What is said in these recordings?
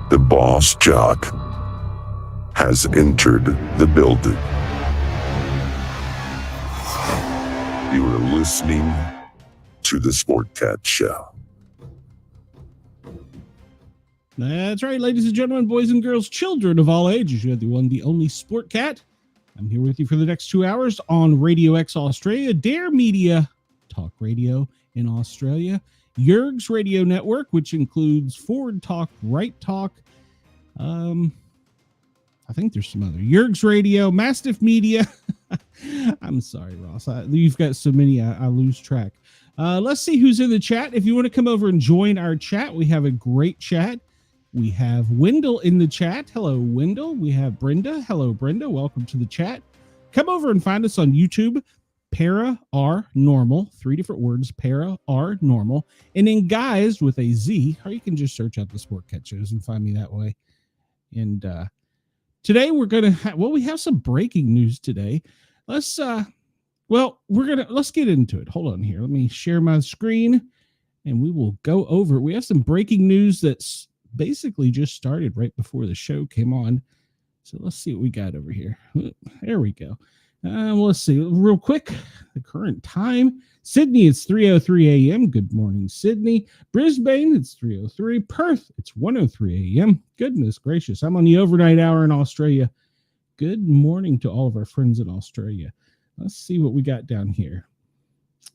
The boss jock has entered the building. You are listening to the Sportcat Show. That's right, ladies and gentlemen, boys and girls, children of all ages. You have the one, the only Sportcat. I'm here with you for the next 2 hours on Radio X Australia, Dare Media Talk Radio in Australia, Yerg's Radio Network, which includes Forward Talk, Right Talk. I think there's some other Yerg's Radio, Mastiff Media. I'm sorry, Ross. You've got so many, I lose track. Let's see who's in the chat. If you want to come over and join our chat, we have a great chat. We have Wendell in the chat. Hello, Wendell. We have Brenda. Hello, Brenda. Welcome to the chat. Come over and find us on YouTube. Para R Normal. 3 different words. Para R Normal. And then Guys with a Z. Or you can just search out the Sportcat shows and find me that way. And today we're going to we have some breaking news today. Let's get into it. Hold on here. Let me share my screen and we will go over. We have some breaking news that's basically just started right before the show came on. So let's see what we got over here. There we go. Let's see real quick. The current time. Sydney, it's 3:03 a.m. Good morning, Sydney. Brisbane, it's 3:03. Perth, it's 1:03 a.m. Goodness gracious. I'm on the overnight hour in Australia. Good morning to all of our friends in Australia. Let's see what we got down here.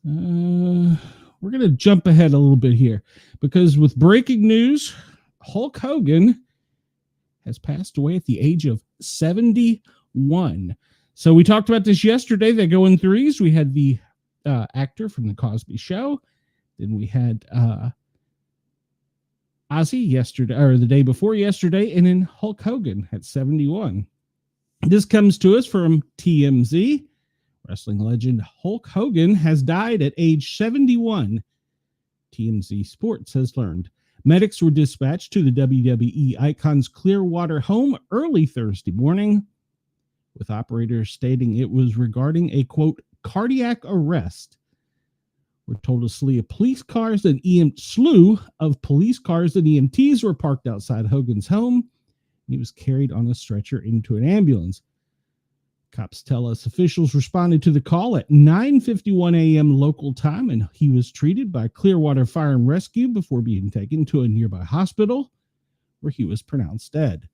We're going to jump ahead a little bit here because with breaking news, Hulk Hogan has passed away at the age of 71. So we talked about this yesterday. They go in threes. We had the actor from the Cosby Show. Then we had Ozzy yesterday, or the day before yesterday, and then Hulk Hogan at 71. This comes to us from TMZ. Wrestling legend Hulk Hogan has died at age 71. TMZ Sports has learned. Medics were dispatched to the WWE Icon's Clearwater home early Thursday morning, with operators stating it was regarding a, quote, cardiac arrest. We're told a slew of police cars and EMTs were parked outside Hogan's home. He was carried on a stretcher into an ambulance. Cops tell us officials responded to the call at 9:51 a.m. local time, and he was treated by Clearwater Fire and Rescue before being taken to a nearby hospital where he was pronounced dead.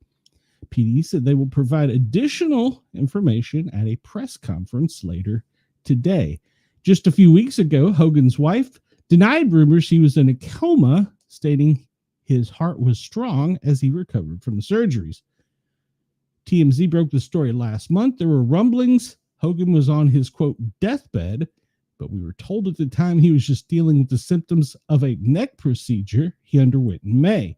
PD said they will provide additional information at a press conference later today. Just a few weeks ago, Hogan's wife denied rumors he was in a coma, stating his heart was strong as he recovered from the surgeries. TMZ broke the story last month. There were rumblings Hogan was on his, quote, deathbed, but we were told at the time he was just dealing with the symptoms of a neck procedure he underwent in May.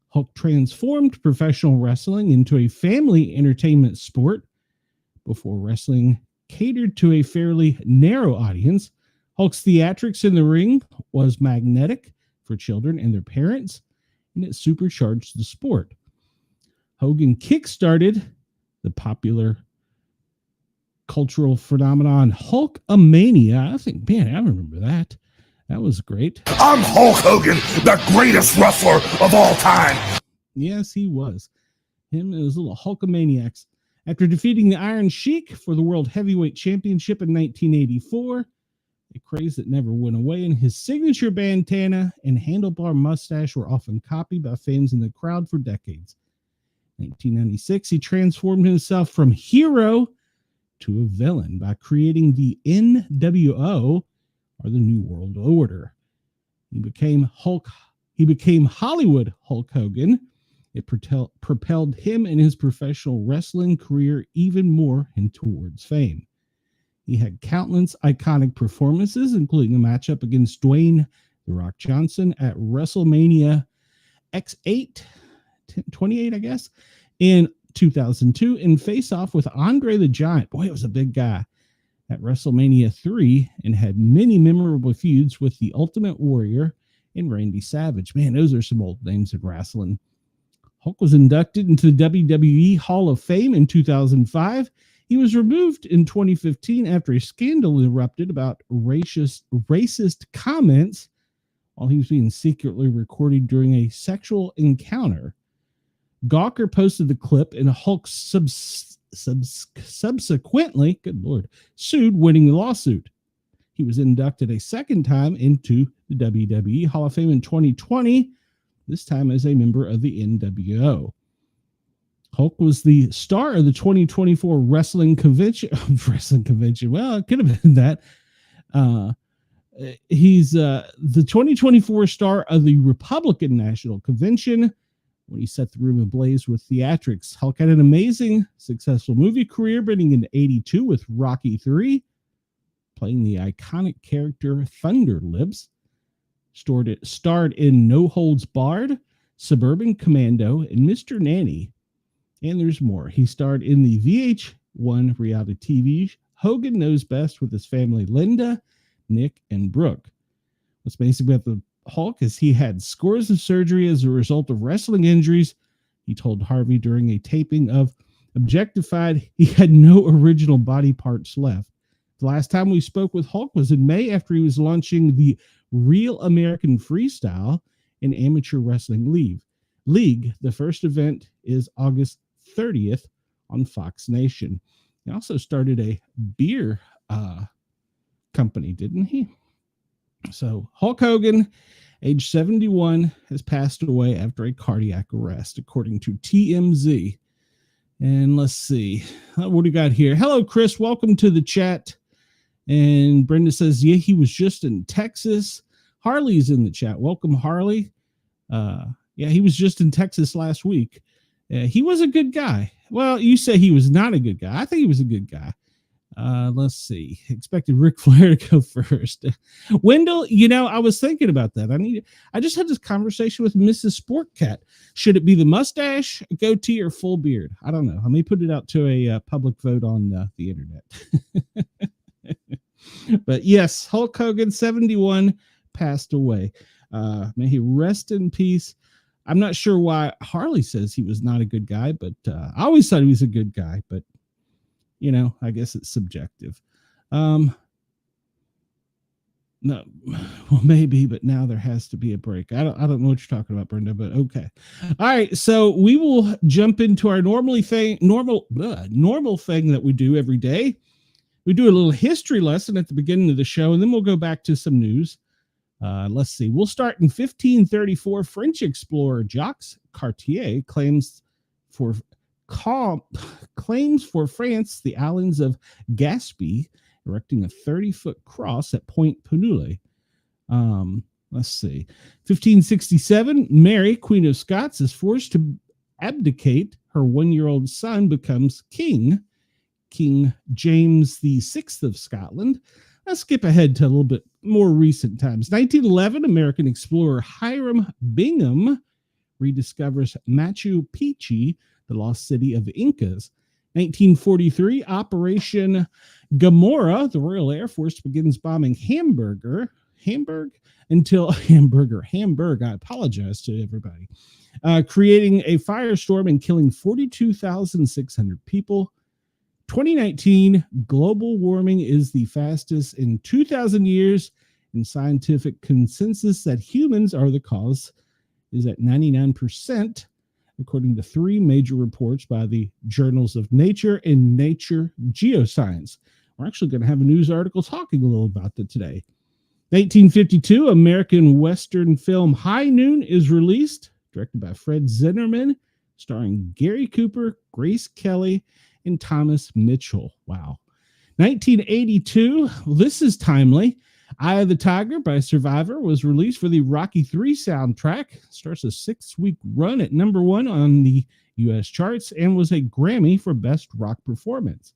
Hulk transformed professional wrestling into a family entertainment sport. Before wrestling catered to a fairly narrow audience, Hulk's theatrics in the ring was magnetic for children and their parents, and it supercharged the sport. Hogan kickstarted the popular cultural phenomenon Hulkamania. I think, man, I remember that. That was great. I'm Hulk Hogan, the greatest wrestler of all time. Yes, he was. Him and his little Hulkamaniacs. After defeating the Iron Sheik for the World Heavyweight Championship in 1984, a craze that never went away, and his signature bandana and handlebar mustache were often copied by fans in the crowd for decades. 1996, he transformed himself from hero to a villain by creating the NWO, or the New World Order. He became Hollywood Hulk Hogan. It propelled him in his professional wrestling career even more and towards fame. He had countless iconic performances, including a matchup against Dwayne "The Rock" Johnson at WrestleMania X8, 28, I guess, in 2002, and face-off with Andre the Giant. Boy, it was a big guy. At WrestleMania 3, and had many memorable feuds with the Ultimate Warrior and Randy Savage. Man, those are some old names in wrestling. Hulk was inducted into the WWE Hall of Fame in 2005. He was removed in 2015 after a scandal erupted about racist comments while he was being secretly recorded during a sexual encounter. Gawker posted the clip, and Hulk subsequently, good Lord, sued, winning the lawsuit. He was inducted a second time into the WWE Hall of Fame in 2020, this time as a member of the NWO. Hulk was the star of the 2024 wrestling convention. Well, it could have been that. He's the 2024 star of the Republican National Convention when he set the room ablaze with theatrics. Hulk had an amazing, successful movie career, beginning in '82 with Rocky III, playing the iconic character Thunder Lips. Starred in No Holds Barred, Suburban Commando, and Mr. Nanny. And there's more. He starred in the VH1 reality TV Hogan Knows Best with his family Linda, Nick, and Brooke. What's amazing about the Hulk is he had scores of surgery as a result of wrestling injuries. He told Harvey during a taping of Objectified he had no original body parts left. The last time we spoke with Hulk was in May after he was launching the Real American Freestyle and Amateur Wrestling League. The first event is August 30th on Fox Nation. He also started a beer company, didn't he? So Hulk Hogan, age 71, has passed away after a cardiac arrest, according to TMZ. And let's see, what do we got here? Hello, Chris. Welcome to the chat. And Brenda says, yeah, he was just in Texas. Harley's in the chat. Welcome, Harley. Yeah, he was just in Texas last week. He was a good guy. Well, you say he was not a good guy. I think he was a good guy. Let's see. Expected Ric Flair to go first. Wendell, I was thinking about that. I just had this conversation with Mrs. Sportcat. Should it be the mustache, goatee, or full beard? I don't know. Let me put it out to a public vote on the internet. But yes, Hulk Hogan, 71, passed away. May he rest in peace. I'm not sure why Harley says he was not a good guy, but I always thought he was a good guy, but I guess it's subjective. No, well, maybe, but now there has to be a break. I don't know what you're talking about, Brenda, but okay. All right, so we will jump into our normal thing that we do every day. We do a little history lesson at the beginning of the show, and then we'll go back to some news. Let's see. We'll start in 1534. French explorer Jacques Cartier claims for France the islands of Gaspé, erecting a 30-foot cross at Point Penule. Let's see. 1567, Mary, Queen of Scots, is forced to abdicate. Her 1-year-old son becomes king. King James VI of Scotland. Let's skip ahead to a little bit more recent times. 1911, American explorer Hiram Bingham rediscovers Machu Picchu, the lost city of the Incas. 1943, Operation Gomorrah, the Royal Air Force begins bombing Hamburg. I apologize to everybody. Creating a firestorm and killing 42,600 people. 2019, global warming is the fastest in 2,000 years, and scientific consensus that humans are the cause is at 99%, according to 3 major reports by the Journals of Nature and Nature Geoscience. We're actually going to have a news article talking a little about that today. 1952, American Western film High Noon is released, directed by Fred Zinnerman, starring Gary Cooper, Grace Kelly, and Thomas Mitchell. Wow. 1982, this is timely. Eye of the Tiger by Survivor was released for the Rocky III soundtrack. Starts a 6-week run at #1 on the U.S. charts and was a Grammy for Best Rock Performance.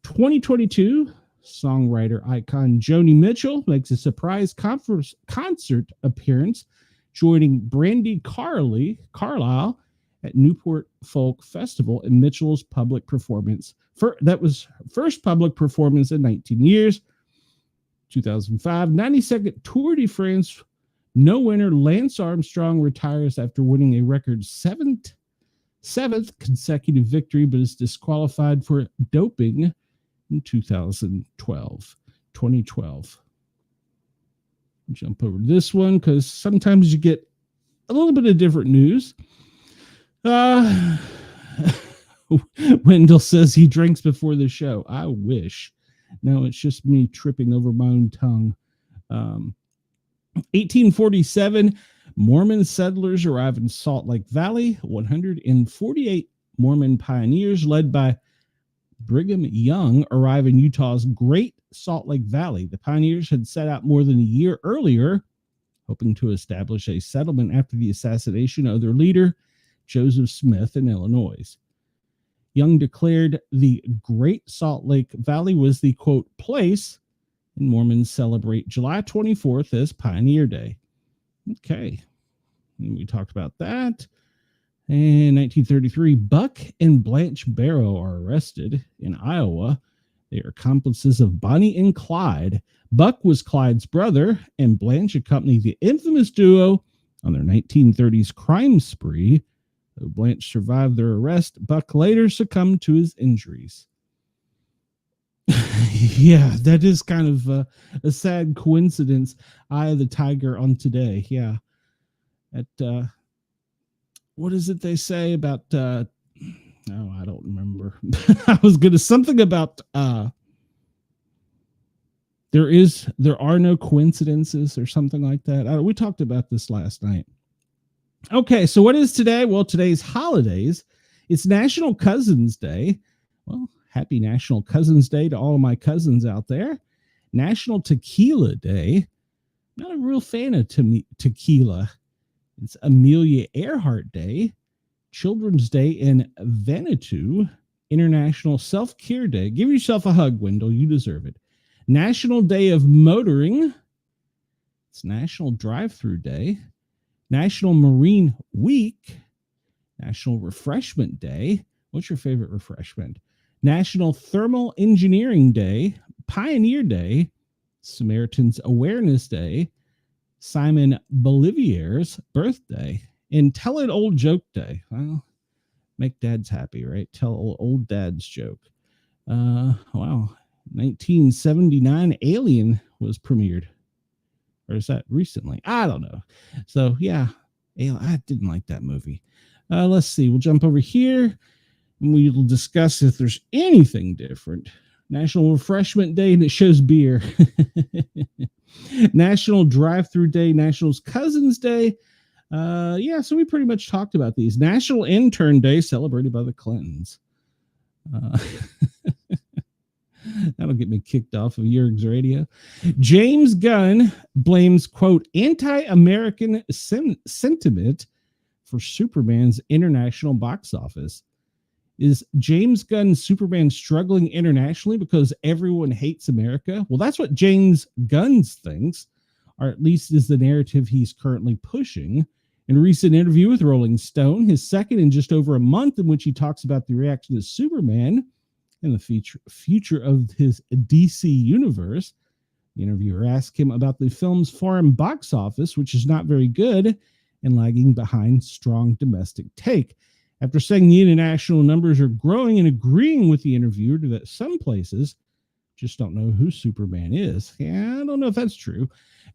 2022, songwriter icon Joni Mitchell makes a surprise concert appearance, joining Brandi Carlile at Newport Folk Festival, and Mitchell's public performance. That was first public performance in 19 years. 2005, 92nd Tour de France. No winner, Lance Armstrong retires after winning a record seventh consecutive victory, but is disqualified for doping in 2012. Jump over to this one because sometimes you get a little bit of different news. Uh, Wendell says he drinks before the show. I wish. No, it's just me tripping over my own tongue. 1847, Mormon settlers arrive in Salt Lake Valley. 148 Mormon pioneers led by Brigham Young arrive in Utah's Great Salt Lake Valley. The pioneers had set out more than a year earlier, hoping to establish a settlement after the assassination of their leader, Joseph Smith, in Illinois. Young declared the Great Salt Lake Valley was the, quote, place, and Mormons celebrate July 24th as Pioneer Day. Okay, and we talked about that. In 1933, Buck and Blanche Barrow are arrested in Iowa. They are accomplices of Bonnie and Clyde. Buck was Clyde's brother, and Blanche accompanied the infamous duo on their 1930s crime spree. Though Blanche survived their arrest, Buck later succumbed to his injuries. Yeah, that is kind of a sad coincidence. Eye of the Tiger on Today. Yeah. What is it they say about I don't remember. I was gonna something about there are no coincidences or something like that. We talked about this last night. Okay, so what is today? Well, today's holidays. It's National Cousins Day. Well, happy National Cousins Day to all of my cousins out there. National Tequila Day. Not a real fan of tequila. It's Amelia Earhart Day. Children's Day in Vanuatu. International Self-Care Day. Give yourself a hug, Wendell. You deserve it. National Day of Motoring. It's National Drive-Thru Day. National Marine Week. National Refreshment Day. What's your favorite refreshment? National Thermal Engineering Day. Pioneer Day. Samaritan's Awareness Day. Simon Bolivier's birthday. And Tell an Old Joke Day. Well, make dads happy, right? Tell old dad's joke. Wow. 1979 Alien was premiered. Or is that recently? I don't know. So, yeah. I didn't like that movie. Let's see. We'll jump over here. And we'll discuss if there's anything different. National Refreshment Day, and it shows beer. National Drive-Thru Day. National Cousins Day. So we pretty much talked about these. National Intern Day, celebrated by the Clintons. That'll get me kicked off of Yerg's Radio. James Gunn blames, quote, anti-American sentiment for Superman's international box office. Is James Gunn's Superman struggling internationally because everyone hates America? Well, that's what James Gunn thinks, or at least is the narrative he's currently pushing. In a recent interview with Rolling Stone, his second in just over a month, in which he talks about the reaction to Superman and the future of his DC universe, the interviewer asked him about the film's foreign box office, which is not very good and lagging behind strong domestic take. After saying the international numbers are growing and agreeing with the interviewer that some places just don't know who Superman is. Yeah, I don't know if that's true.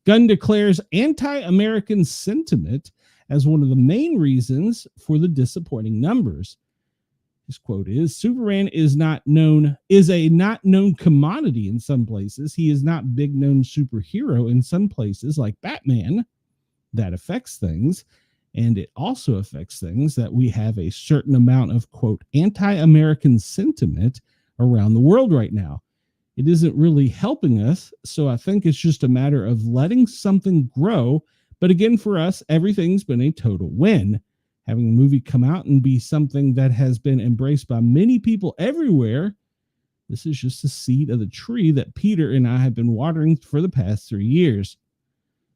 Gunn declares anti-American sentiment as one of the main reasons for the disappointing numbers. His quote is, Superman is a not known commodity in some places. He is not big known superhero in some places like Batman. That affects things. And it also affects things that we have a certain amount of, quote, anti-American sentiment around the world right now. It isn't really helping us. So I think it's just a matter of letting something grow. But again, for us, everything's been a total win. Having a movie come out and be something that has been embraced by many people everywhere, this is just the seed of the tree that Peter and I have been watering for the past 3 years.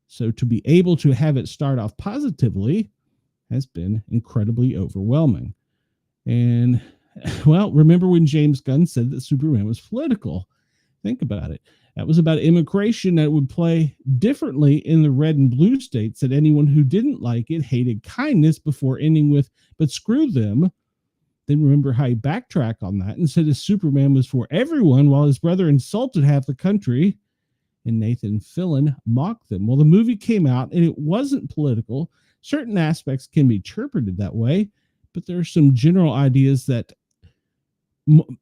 So to be able to have it start off positively has been incredibly overwhelming. And, well, remember when James Gunn said that Superman was political? Think about it. That was about immigration that would play differently in the red and blue states, that anyone who didn't like it hated kindness, before ending with, but screw them. Then remember how he backtracked on that and said his Superman was for everyone, while his brother insulted half the country. And Nathan Fillion mocked them. Well, the movie came out and it wasn't political. Certain aspects can be interpreted that way, but there are some general ideas that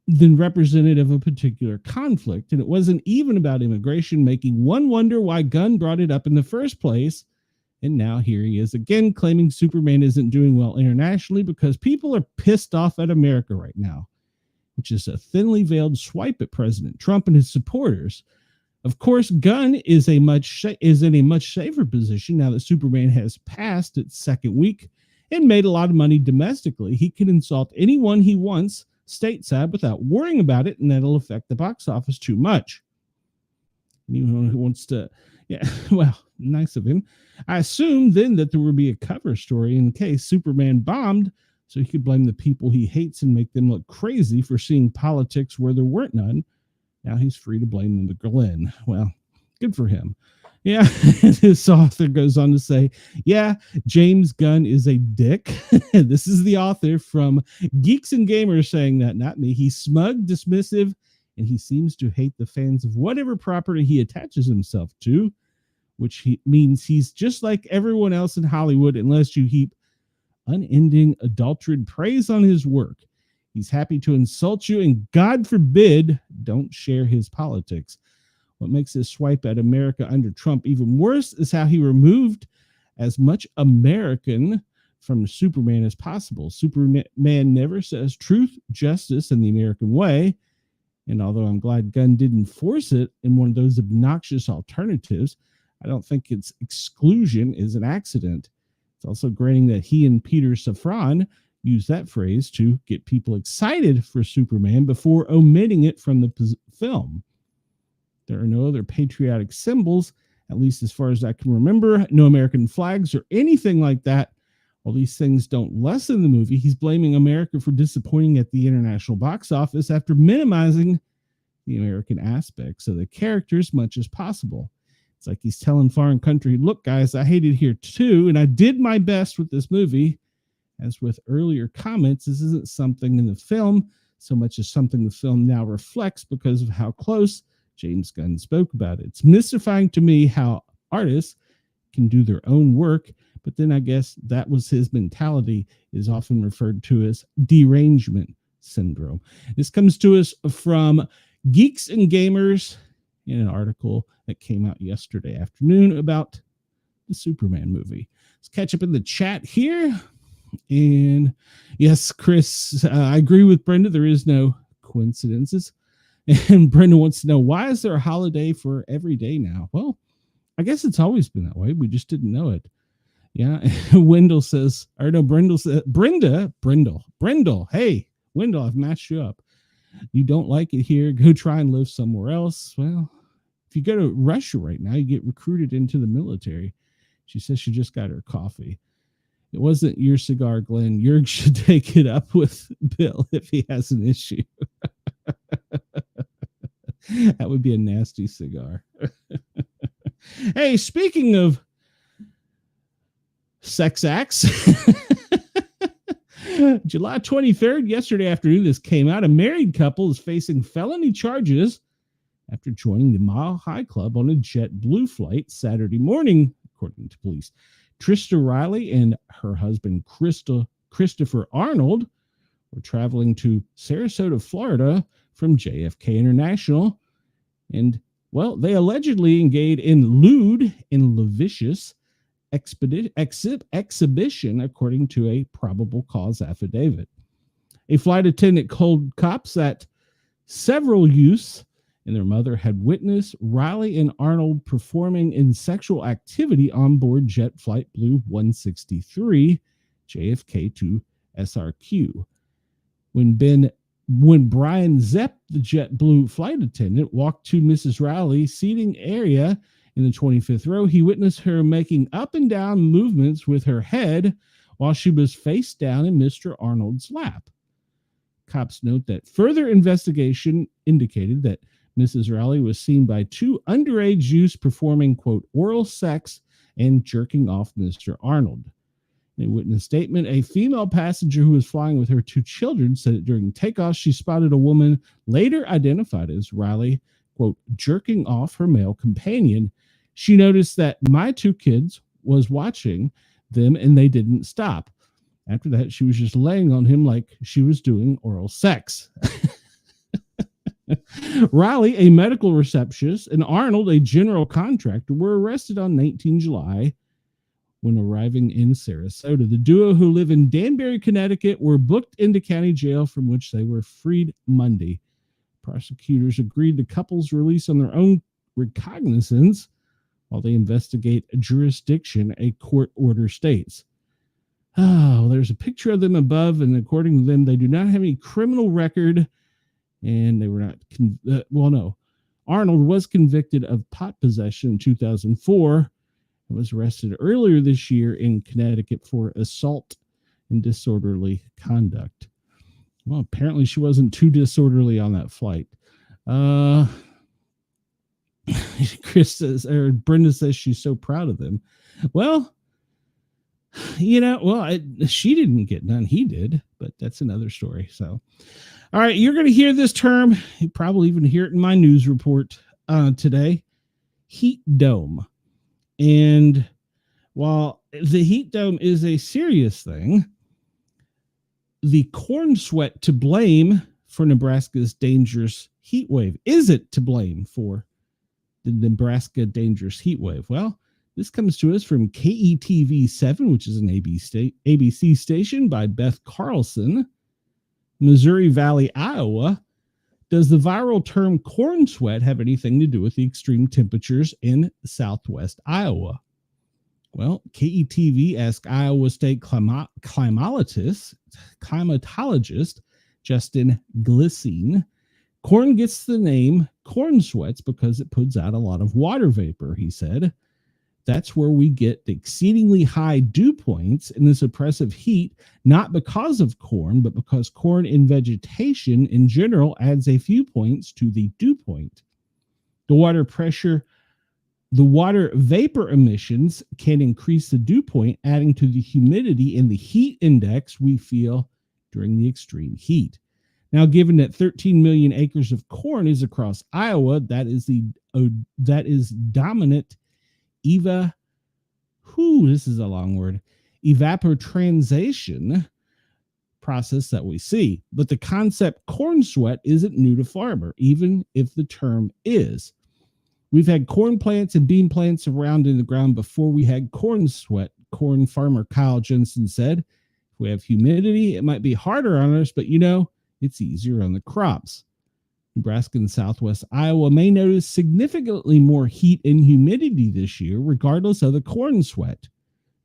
then representative of a particular conflict. And it wasn't even about immigration, making one wonder why Gunn brought it up in the first place. And now here he is again claiming Superman isn't doing well internationally because people are pissed off at America right now, which is a thinly veiled swipe at President Trump and his supporters. Of course, Gunn is in a much safer position now that Superman has passed its second week and made a lot of money domestically. He can insult anyone he wants stateside without worrying about it, and that'll affect the box office too much. Anyone who wants to, yeah, well, nice of him. I assume then that there would be a cover story in case Superman bombed, so he could blame the people he hates and make them look crazy for seeing politics where there weren't none. Now he's free to blame them to Glenn. Well, good for him. Yeah, this author goes on to say, yeah, James Gunn is a dick. This is the author from Geeks and Gamers saying that, not me. He's smug, dismissive, and he seems to hate the fans of whatever property he attaches himself to, which means he's just like everyone else in Hollywood unless you heap unending adulterated praise on his work. He's happy to insult you, and God forbid, don't share his politics. What makes this swipe at America under Trump even worse is how he removed as much American from Superman as possible. Superman never says truth, justice, and the American way. And although I'm glad Gunn didn't force it in one of those obnoxious alternatives, I don't think its exclusion is an accident. It's also granting that he and Peter Safran used that phrase to get people excited for Superman before omitting it from the film. There are no other patriotic symbols, at least as far as I can remember, no American flags or anything like that. All these things don't lessen the movie. He's blaming America for disappointing at the international box office after minimizing the American aspects of the characters much as possible. It's like he's telling foreign country, look, guys, I hate it here too, and I did my best with this movie. As with earlier comments, this isn't something in the film so much as something the film now reflects because of how close James Gunn spoke about it. It's mystifying to me how artists can do their own work, but then I guess that was his mentality, is often referred to as derangement syndrome. This comes to us from Geeks and Gamers in an article that came out yesterday afternoon about the Superman movie. Let's catch up in the chat here. And yes, Chris, I agree with Brenda. There is no coincidences. And Brenda wants to know, why is there a holiday for every day now? Well, I guess it's always been that way. We just didn't know it. Yeah. Wendell says, or no, Brendel says, Brendel. Hey, Wendell, I've matched you up. You don't like it here. Go try and live somewhere else. Well, if you go to Russia right now, you get recruited into the military. She says she just got her coffee. It wasn't your cigar, Glenn. Jurg should take it up with Bill if he has an issue. That would be a nasty cigar. Hey, speaking of sex acts, July 23rd, yesterday afternoon, this came out. A married couple is facing felony charges after joining the Mile High Club on a JetBlue flight Saturday morning, according to police. Trista Riley and her husband, Christopher Arnold, were traveling to Sarasota, Florida from JFK International. And, well, they allegedly engaged in lewd and lascivious exhibition, according to a probable cause affidavit. A flight attendant told cops that several youths and their mother had witnessed Riley and Arnold performing in sexual activity on board Jet Flight Blue 163 JFK to SRQ. When Brian Zepp, the JetBlue flight attendant, walked to Mrs. Riley's seating area in the 25th row, he witnessed her making up and down movements with her head while she was face down in Mr. Arnold's lap. Cops note that further investigation indicated that Mrs. Riley was seen by two underage youths performing, quote, oral sex and jerking off Mr. Arnold. In a witness statement, a female passenger who was flying with her two children said that during takeoff, she spotted a woman later identified as Riley, quote, jerking off her male companion. She noticed that my two kids was watching them and they didn't stop. After that, she was just laying on him like she was doing oral sex. Riley, a medical receptionist, and Arnold, a general contractor, were arrested on 19 July when arriving in Sarasota. The duo, who live in Danbury, Connecticut, were booked into county jail, from which they were freed Monday. Prosecutors agreed the couple's release on their own recognizance while they investigate a jurisdiction, a court order states. Oh, there's a picture of them above, and according to them, they do not have any criminal record, and they were not, Arnold was convicted of pot possession in 2004 and was arrested earlier this year in Connecticut for assault and disorderly conduct. Well, apparently she wasn't too disorderly on that flight. Chris says, or Brenda says she's so proud of them. Well, she didn't get none. He did, but that's another story. So, all right, you're going to hear this term. You probably even hear it in my news report today. Heat dome. And while the heat dome is a serious thing, the corn sweat to blame for Nebraska's dangerous heat wave. Is it to blame for the Nebraska dangerous heat wave? Well, this comes to us from KETV7, which is an ABC station by Beth Carlson, Missouri Valley, Iowa. Does the viral term corn sweat have anything to do with the extreme temperatures in southwest Iowa? Well, KETV asked Iowa State climatologist Justin Glissine. Corn gets the name corn sweats because it puts out a lot of water vapor, he said. That's where we get the exceedingly high dew points in this oppressive heat, not because of corn, but because corn in vegetation in general adds a few points to the dew point. The water vapor emissions can increase the dew point, adding to the humidity and the heat index we feel during the extreme heat. Now, given that 13 million acres of corn is across Iowa, that is dominant evapotranspiration process that we see. But the concept corn sweat isn't new to farmer, even if the term is. We've had corn plants and bean plants around in the ground before we had corn sweat, corn farmer Kyle Jensen said. If we have humidity, it might be harder on us, but it's easier on the crops. Nebraska and southwest Iowa may notice significantly more heat and humidity this year, regardless of the corn sweat.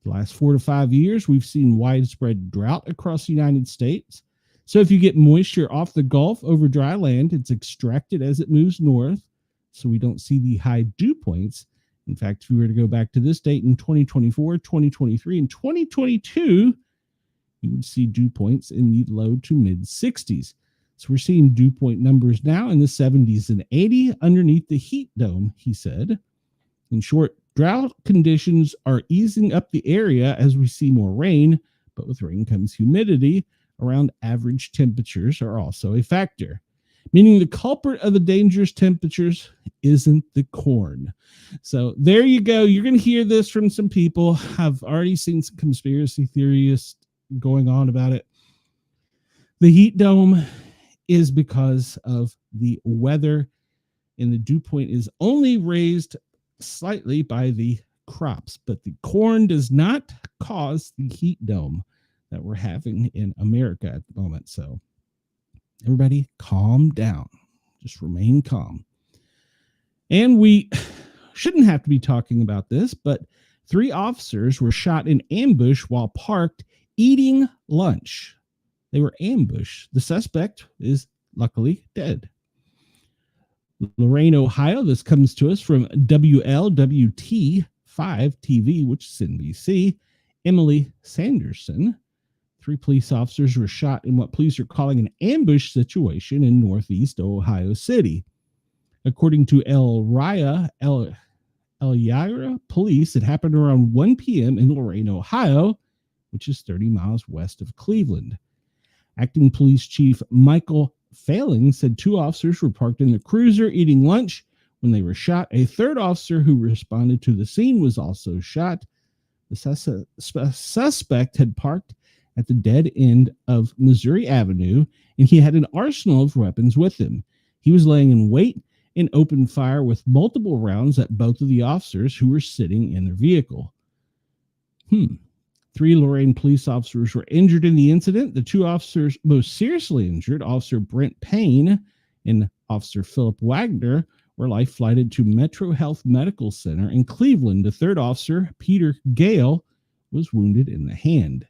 The last 4 to 5 years, we've seen widespread drought across the United States. So if you get moisture off the Gulf over dry land, it's extracted as it moves north, so we don't see the high dew points. In fact, if we were to go back to this date in 2024, 2023, and 2022, you would see dew points in the low to mid 60s. So we're seeing dew point numbers now in the 70s and 80 underneath the heat dome, he said. In short, drought conditions are easing up the area as we see more rain, but with rain comes humidity. Around average temperatures are also a factor, meaning the culprit of the dangerous temperatures isn't the corn. So there you go. You're going to hear this from some people. I've already seen some conspiracy theorists going on about it. The heat dome is because of the weather, and the dew point is only raised slightly by the crops, but the corn does not cause the heat dome that we're having in America at the moment. So everybody calm down, just remain calm. And we shouldn't have to be talking about this, but 3 officers were shot in ambush while parked eating lunch. They were ambushed. The suspect is luckily dead. Lorain, Ohio. This comes to us from WLWT 5 TV, which is NBC. Emily Sanderson. 3 police officers were shot in what police are calling an ambush situation in northeast Ohio City. According to Elira police, it happened around 1 p.m. in Lorain, Ohio, which is 30 miles west of Cleveland. Acting Police Chief Michael Failing said 2 officers were parked in the cruiser eating lunch when they were shot. A 3rd officer who responded to the scene was also shot. The suspect had parked at the dead end of Missouri Avenue, and he had an arsenal of weapons with him. He was laying in wait and opened fire with multiple rounds at both of the officers who were sitting in their vehicle. 3 Lorain police officers were injured in the incident. The 2 officers most seriously injured, Officer Brent Payne and Officer Philip Wagner, were life flighted to Metro Health Medical Center in Cleveland. The 3rd officer, Peter Gale, was wounded in the hand.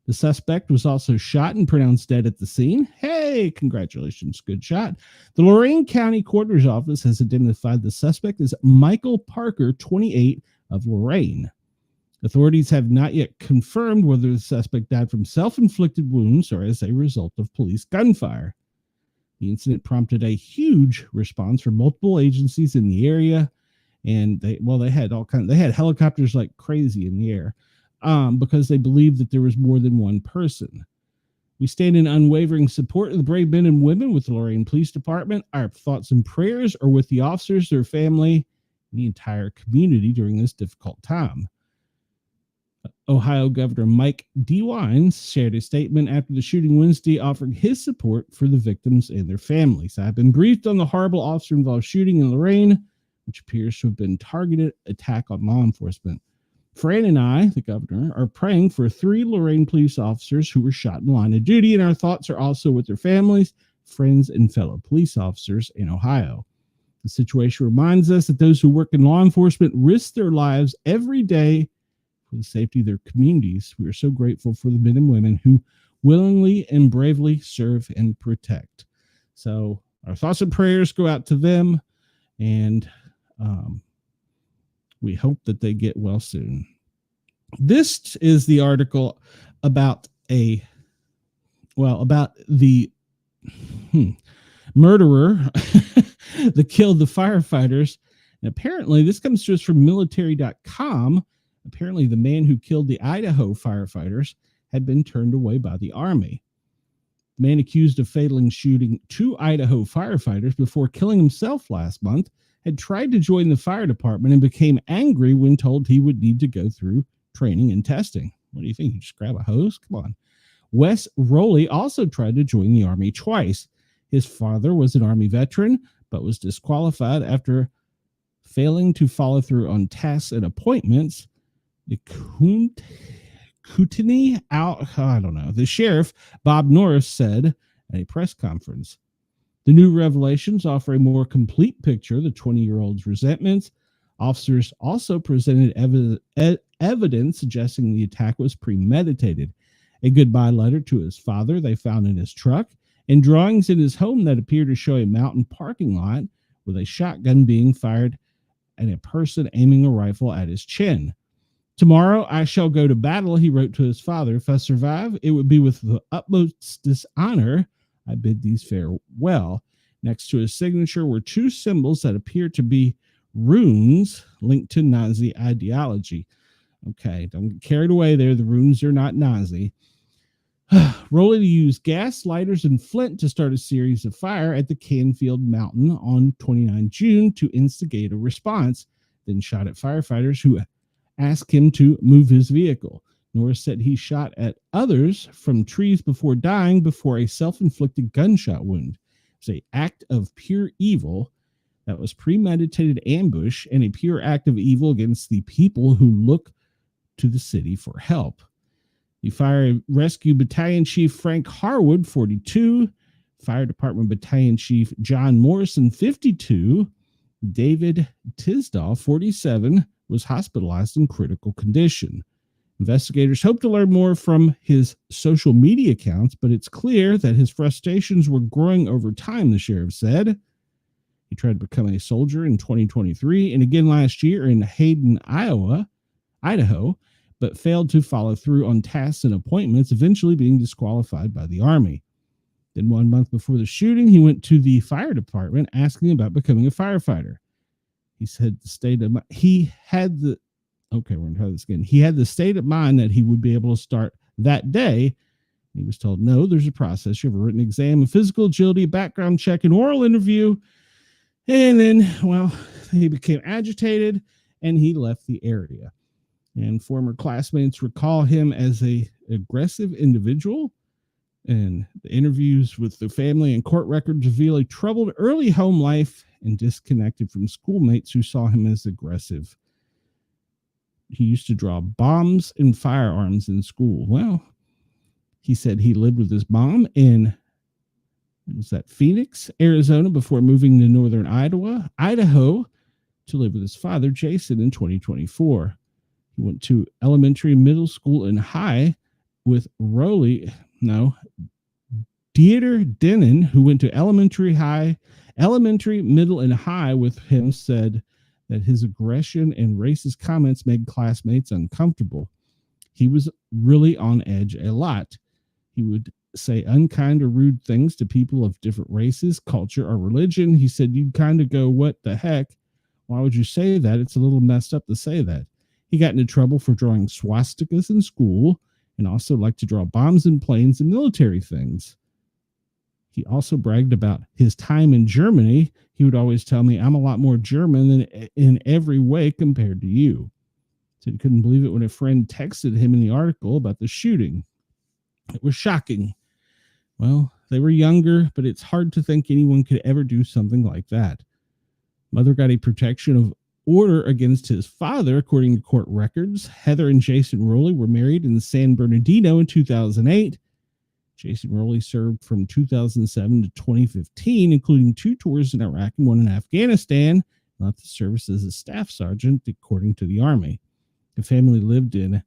The suspect was also shot and pronounced dead at the scene. Hey, congratulations, good shot. The Lorain County Coroner's Office has identified the suspect as Michael Parker, 28, of Lorain. Authorities have not yet confirmed whether the suspect died from self-inflicted wounds or as a result of police gunfire. The incident prompted a huge response from multiple agencies in the area, and they had helicopters like crazy in the air. Because they believed that there was more than one person. We stand in unwavering support of the brave men and women with the Lorain Police Department. Our thoughts and prayers are with the officers, their family, and the entire community during this difficult time. Ohio Governor Mike DeWine shared a statement after the shooting Wednesday offering his support for the victims and their families. I've been briefed on the horrible officer-involved shooting in Lorain, which appears to have been targeted attack on law enforcement. Fran and I, the governor, are praying for 3 Lorain police officers who were shot in the line of duty, and our thoughts are also with their families, friends, and fellow police officers in Ohio. The situation reminds us that those who work in law enforcement risk their lives every day for the safety of their communities. We are so grateful for the men and women who willingly and bravely serve and protect. So our thoughts and prayers go out to them, and we hope that they get well soon. This is the article about the murderer that killed the firefighters. And apparently, this comes to us from military.com. Apparently, the man who killed the Idaho firefighters had been turned away by the Army. The man accused of fatally shooting 2 Idaho firefighters before killing himself last month had tried to join the fire department and became angry when told he would need to go through training and testing. What do you think? You just grab a hose? Come on. Wes Rowley also tried to join the Army twice. His father was an Army veteran, but was disqualified after failing to follow through on tasks and appointments. The the sheriff, Bob Norris, said at a press conference. The new revelations offer a more complete picture of the 20-year-old's resentments. Officers also presented evidence suggesting the attack was premeditated. A goodbye letter to his father they found in his truck, and drawings in his home that appear to show a mountain parking lot with a shotgun being fired and a person aiming a rifle at his chin. Tomorrow I shall go to battle, he wrote to his father. If I survive, it would be with the utmost dishonor. I bid these farewell. Next to his signature were 2 symbols that appear to be runes linked to Nazi ideology. Okay, don't get carried away there. The runes are not Nazi. Rowley used gas, lighters, and flint to start a series of fire at the Canfield Mountain on 29 June to instigate a response, then shot at firefighters who asked him to move his vehicle. Norris said he shot at others from trees before dying before a self-inflicted gunshot wound. It's an act of pure evil that was premeditated ambush and a pure act of evil against the people who look to the city for help. The Fire Rescue Battalion Chief Frank Harwood, 42, Fire Department Battalion Chief John Morrison, 52, David Tisdall, 47, was hospitalized in critical condition. Investigators hope to learn more from his social media accounts, but it's clear that his frustrations were growing over time, the sheriff said. He tried to become a soldier in 2023 and again last year in Hayden, Idaho, but failed to follow through on tasks and appointments, eventually being disqualified by the Army. Then 1 month before the shooting, he went to the fire department asking about becoming a firefighter. He said he had the state of mind that he would be able to start that day. He was told, no, there's a process. You have a written exam, a physical agility, a background check, an oral interview. And then, he became agitated and he left the area. And former classmates recall him as a aggressive individual. And the interviews with the family and court records reveal a troubled early home life and disconnected from schoolmates who saw him as aggressive. He used to draw bombs and firearms in school. Well, he said he lived with his mom in Phoenix, Arizona, before moving to northern Idaho to live with his father, Jason, in 2024. He went to elementary, middle school, and high with Dieter Denon, who went to elementary, middle, and high with him, said that his aggression and racist comments made classmates uncomfortable. He was really on edge a lot. He would say unkind or rude things to people of different races, culture, or religion. He said you'd kind of go, what the heck? Why would you say that? It's a little messed up to say that. He got into trouble for drawing swastikas in school and also liked to draw bombs and planes and military things. He also bragged about his time in Germany. He would always tell me, I'm a lot more German than in every way compared to you. So he couldn't believe it when a friend texted him in the article about the shooting. It was shocking. Well, they were younger, but it's hard to think anyone could ever do something like that. Mother got a protection of order against his father, according to court records. Heather and Jason Rowley were married in San Bernardino in 2008. Jason Rowley served from 2007 to 2015, including 2 tours in Iraq and 1 in Afghanistan, and left the service as a staff sergeant, according to the Army. The family lived in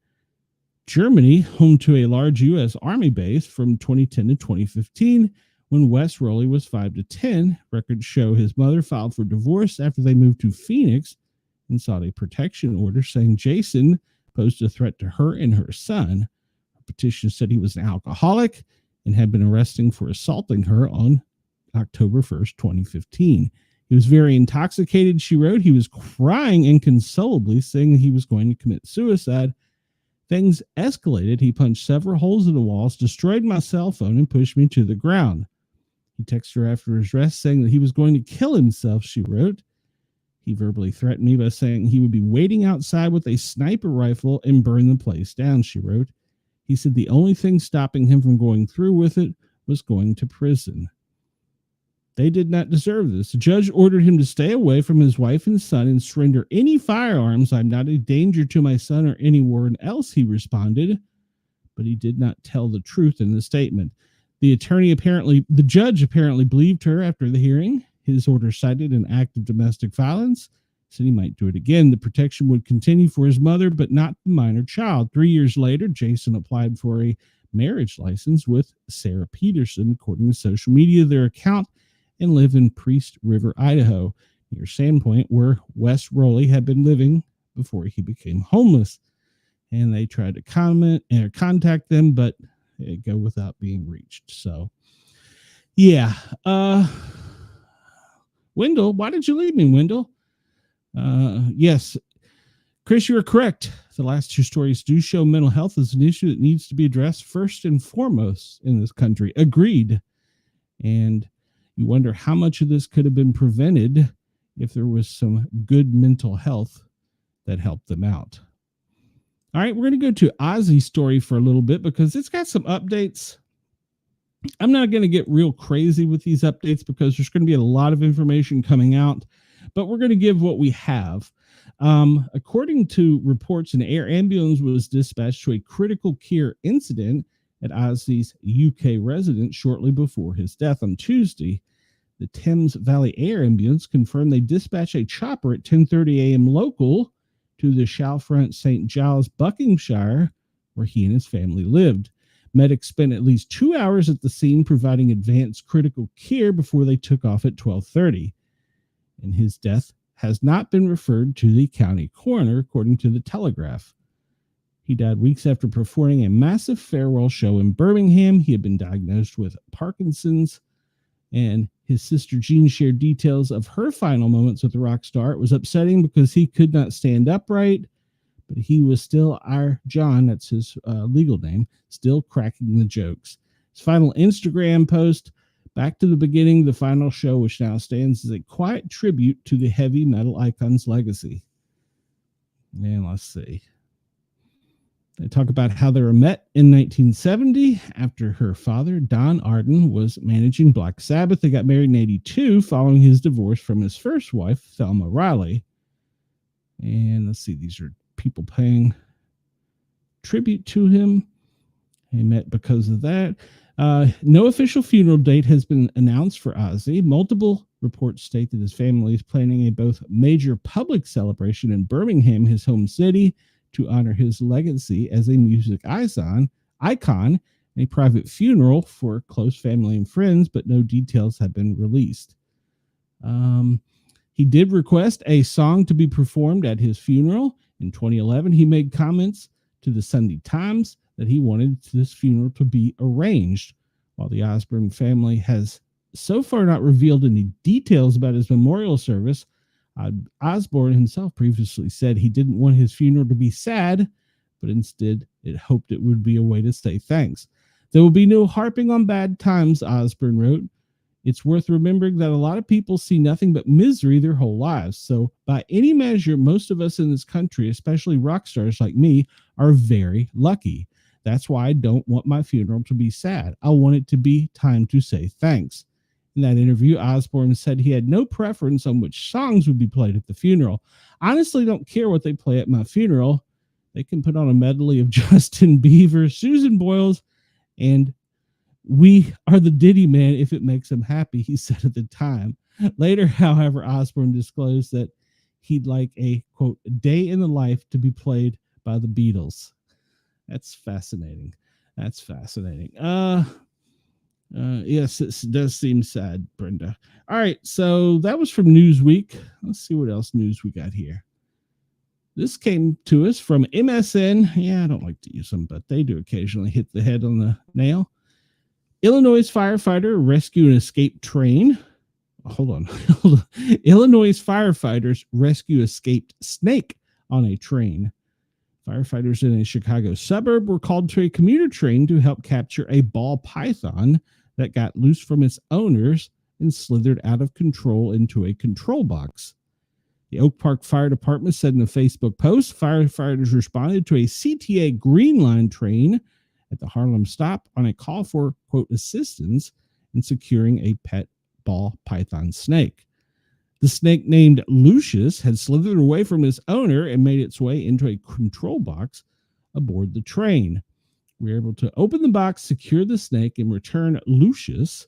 Germany, home to a large U.S. Army base from 2010 to 2015, when Wes Rowley was 5 to 10. Records show his mother filed for divorce after they moved to Phoenix and sought a protection order saying Jason posed a threat to her and her son. Her petition said he was an alcoholic and had been arrested for assaulting her on October 1st, 2015. He was very intoxicated, she wrote. He was crying inconsolably, saying he was going to commit suicide. Things escalated. He punched several holes in the walls, destroyed my cell phone, and pushed me to the ground. He texted her after his arrest saying that he was going to kill himself, she wrote. He verbally threatened me by saying he would be waiting outside with a sniper rifle and burn the place down, she wrote. He said the only thing stopping him from going through with it was going to prison. They did not deserve this. The judge ordered him to stay away from his wife and son and surrender any firearms. I'm not a danger to my son or anyone else, he responded. But he did not tell the truth in the statement. The judge apparently believed her after the hearing. His order cited an act of domestic violence, said he might do it again. The protection would continue for his mother, but not the minor child. 3 years later, Jason applied for a marriage license with Sarah Peterson, according to social media, their account, and live in Priest River, Idaho, near Sandpoint, where Wes Rowley had been living before he became homeless. And they tried to contact them, but they go without being reached. So, yeah. Wendell, why did you leave me, Wendell? Yes, Chris, you are correct. The last 2 stories do show mental health as an issue that needs to be addressed first and foremost in this country. Agreed. And you wonder how much of this could have been prevented if there was some good mental health that helped them out. All right, we're going to go to Ozzy's story for a little bit because it's got some updates. I'm not going to get real crazy with these updates because there's going to be a lot of information coming out, but we're going to give what we have. According to reports, an air ambulance was dispatched to a critical care incident at Ozzy's UK residence shortly before his death on Tuesday. The Thames Valley Air Ambulance confirmed they dispatched a chopper at 10:30 a.m. local to the Shalfront St. Giles, Buckinghamshire, where he and his family lived. Medics spent at least 2 hours at the scene providing advanced critical care before they took off at 12:30. And his death has not been referred to the county coroner, according to the Telegraph. He died weeks after performing a massive farewell show in Birmingham. He had been diagnosed with Parkinson's, and his sister Jean shared details of her final moments with the rock star. It was upsetting because he could not stand upright, but he was still our John, that's his legal name, still cracking the jokes. His final Instagram post, back to the beginning, the final show, which now stands as a quiet tribute to the heavy metal icon's legacy. And let's see. They talk about how they were met in 1970 after her father, Don Arden, was managing Black Sabbath. They got married in 82 following his divorce from his first wife, Thelma Riley. And let's see, these are people paying tribute to him. They met because of that. No official funeral date has been announced for Ozzy. Multiple reports state that his family is planning a both major public celebration in Birmingham, his home city, to honor his legacy as a music icon, and a private funeral for close family and friends, but no details have been released. He did request a song to be performed at his funeral. In 2011, he made comments to the Sunday Times that he wanted this funeral to be arranged. While the Osbourne family has so far not revealed any details about his memorial service, Osbourne himself previously said he didn't want his funeral to be sad, but instead it hoped it would be a way to say thanks. There will be no harping on bad times, Osbourne wrote. It's worth remembering that a lot of people see nothing but misery their whole lives. So by any measure, most of us in this country, especially rock stars like me, are very lucky. That's why I don't want my funeral to be sad. I want it to be time to say thanks. In that interview, Osbourne said he had no preference on which songs would be played at the funeral. I honestly don't care what they play at my funeral. They can put on a medley of Justin Bieber, Susan Boyles, and We Are the Diddy Man if it makes them happy, he said at the time. Later, however, Osbourne disclosed that he'd like a, quote, day in the life to be played by the Beatles. That's fascinating. That's fascinating. Yes, it does seem sad, Brenda. All right, so that was from Newsweek. Let's see what else news we got here. This came to us from MSN. Yeah, I don't like to use them, but they do occasionally hit the head on the nail. Illinois firefighter rescue an escaped train. Hold on. Illinois firefighters rescue escaped snake on a train. Firefighters in a Chicago suburb were called to a commuter train to help capture a ball python that got loose from its owners and slithered out of control into a control box. The Oak Park Fire Department said in a Facebook post, firefighters responded to a CTA Green Line train at the Harlem stop on a call for, quote, assistance in securing a pet ball python snake. The snake, named Lucius, had slithered away from its owner and made its way into a control box aboard the train. We were able to open the box, secure the snake, and return Lucius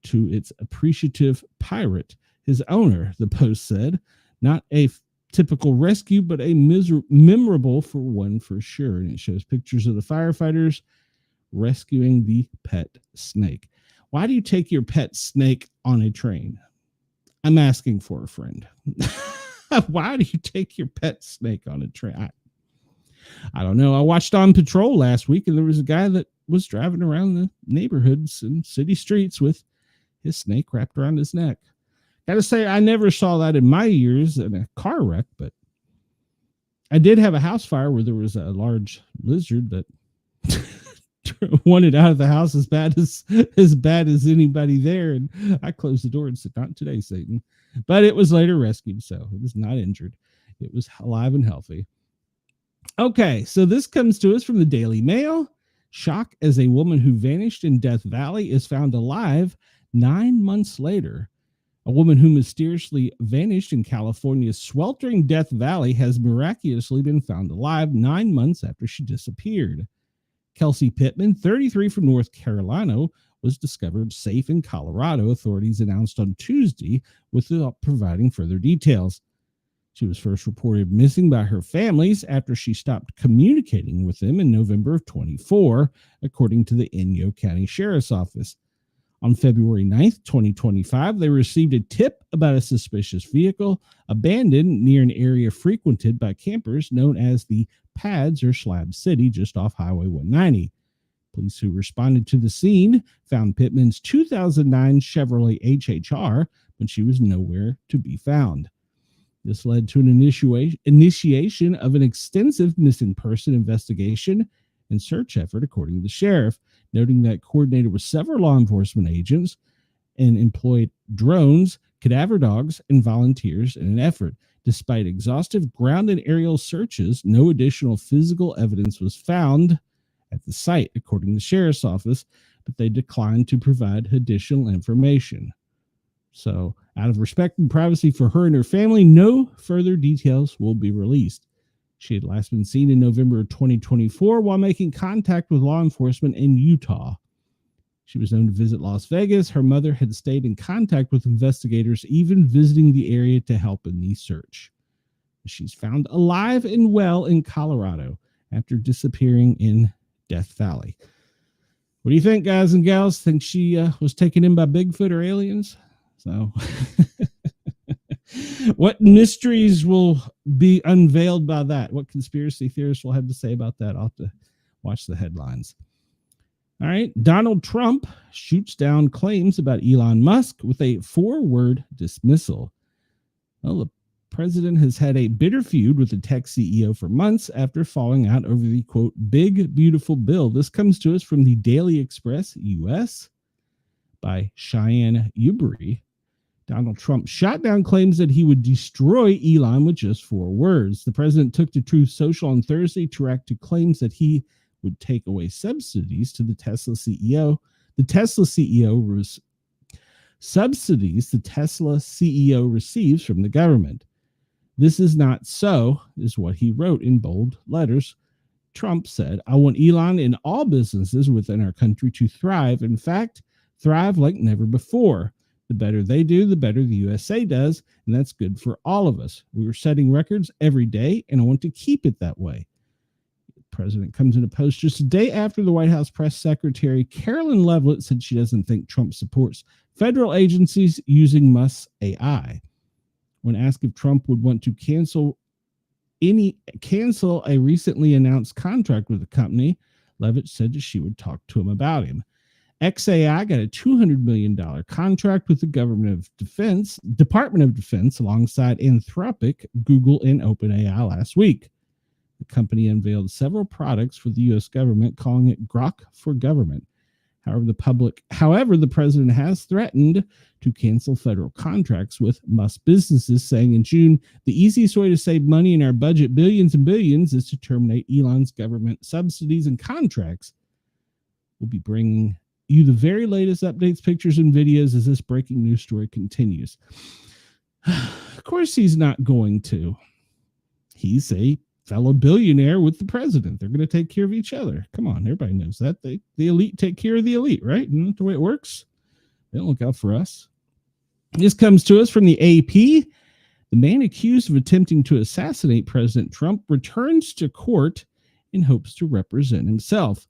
to its appreciative pirate, his owner, the post said. Not a typical rescue, but a memorable for one for sure. And it shows pictures of the firefighters rescuing the pet snake. Why do you take your pet snake on a train? I'm asking for a friend. Why do you take your pet snake on a train? I don't know. I watched On Patrol last week, and there was a guy that was driving around the neighborhoods and city streets with his snake wrapped around his neck. Got to say, I never saw that in my years in a car wreck, but I did have a house fire where there was a large lizard that wanted out of the house as bad as anybody there. And I closed the door and said, not today, Satan. But it was later rescued, so it was not injured. It was alive and healthy. Okay, so this comes to us from the Daily Mail. Shock as a woman who vanished in Death Valley is found alive 9 months later. A woman who mysteriously vanished in California's sweltering Death Valley has miraculously been found alive 9 months after she disappeared. Kelsey Pittman, 33, from North Carolina, was discovered safe in Colorado, authorities announced on Tuesday, without providing further details. She was first reported missing by her families after she stopped communicating with them in November of 24, according to the Inyo County Sheriff's Office. On February 9th, 2025, they received a tip about a suspicious vehicle abandoned near an area frequented by campers known as the Pads or Slab City, just off Highway 190. Police who responded to the scene found Pittman's 2009 Chevrolet HHR, but she was nowhere to be found. This led to an initiation of an extensive missing person investigation and search effort, according to the sheriff, noting that coordinated with several law enforcement agents and employed drones, cadaver dogs, and volunteers in an effort. Despite exhaustive ground and aerial searches, no additional physical evidence was found at the site, according to the sheriff's office, but they declined to provide additional information. So, out of respect and privacy for her and her family, no further details will be released. She had last been seen in November of 2024 while making contact with law enforcement in Utah. She was known to visit Las Vegas. Her mother had stayed in contact with investigators, even visiting the area to help in the search. She's found alive and well in Colorado after disappearing in Death Valley. What do you think, guys and gals? Think she was taken in by Bigfoot or aliens? So, what mysteries will be unveiled by that? What conspiracy theorists will have to say about that? I'll have to watch the headlines. All right. Donald Trump shoots down claims about Elon Musk with a 4-word dismissal. Well, the president has had a bitter feud with the tech CEO for months after falling out over the, quote, big, beautiful bill. This comes to us from the Daily Express US by Cheyenne Ubery. Donald Trump shot down claims that he would destroy Elon with just 4 words. The president took to Truth Social on Thursday to react to claims that he would take away subsidies to the Tesla CEO. Subsidies the Tesla CEO receives from the government. This is not so, is what he wrote in bold letters. Trump said, I want Elon and all businesses within our country to thrive. In fact, thrive like never before. The better they do, the better the USA does, and that's good for all of us. We are setting records every day, and I want to keep it that way. President comes in a post just a day after the White House press secretary Carolyn Leavitt said she doesn't think Trump supports federal agencies using Musk's AI. When asked if Trump would want to cancel a recently announced contract with the company, Leavitt said that she would talk to him about him. XAI got a $200 million contract with the Department of Defense alongside Anthropic, Google, and OpenAI last week. The company unveiled several products for the U.S. government, calling it Grok for Government. However, the president has threatened to cancel federal contracts with Musk businesses, saying in June, the easiest way to save money in our budget, billions and billions, is to terminate Elon's government subsidies and contracts. We'll be bringing you the very latest updates, pictures, and videos as this breaking news story continues. Of course, he's not going to. He's a fellow billionaire with the president. They're going to take care of each other. Come on, everybody knows that. The elite take care of the elite, right? Isn't that the way it works? They don't look out for us. This comes to us from the AP. The man accused of attempting to assassinate President Trump returns to court in hopes to represent himself.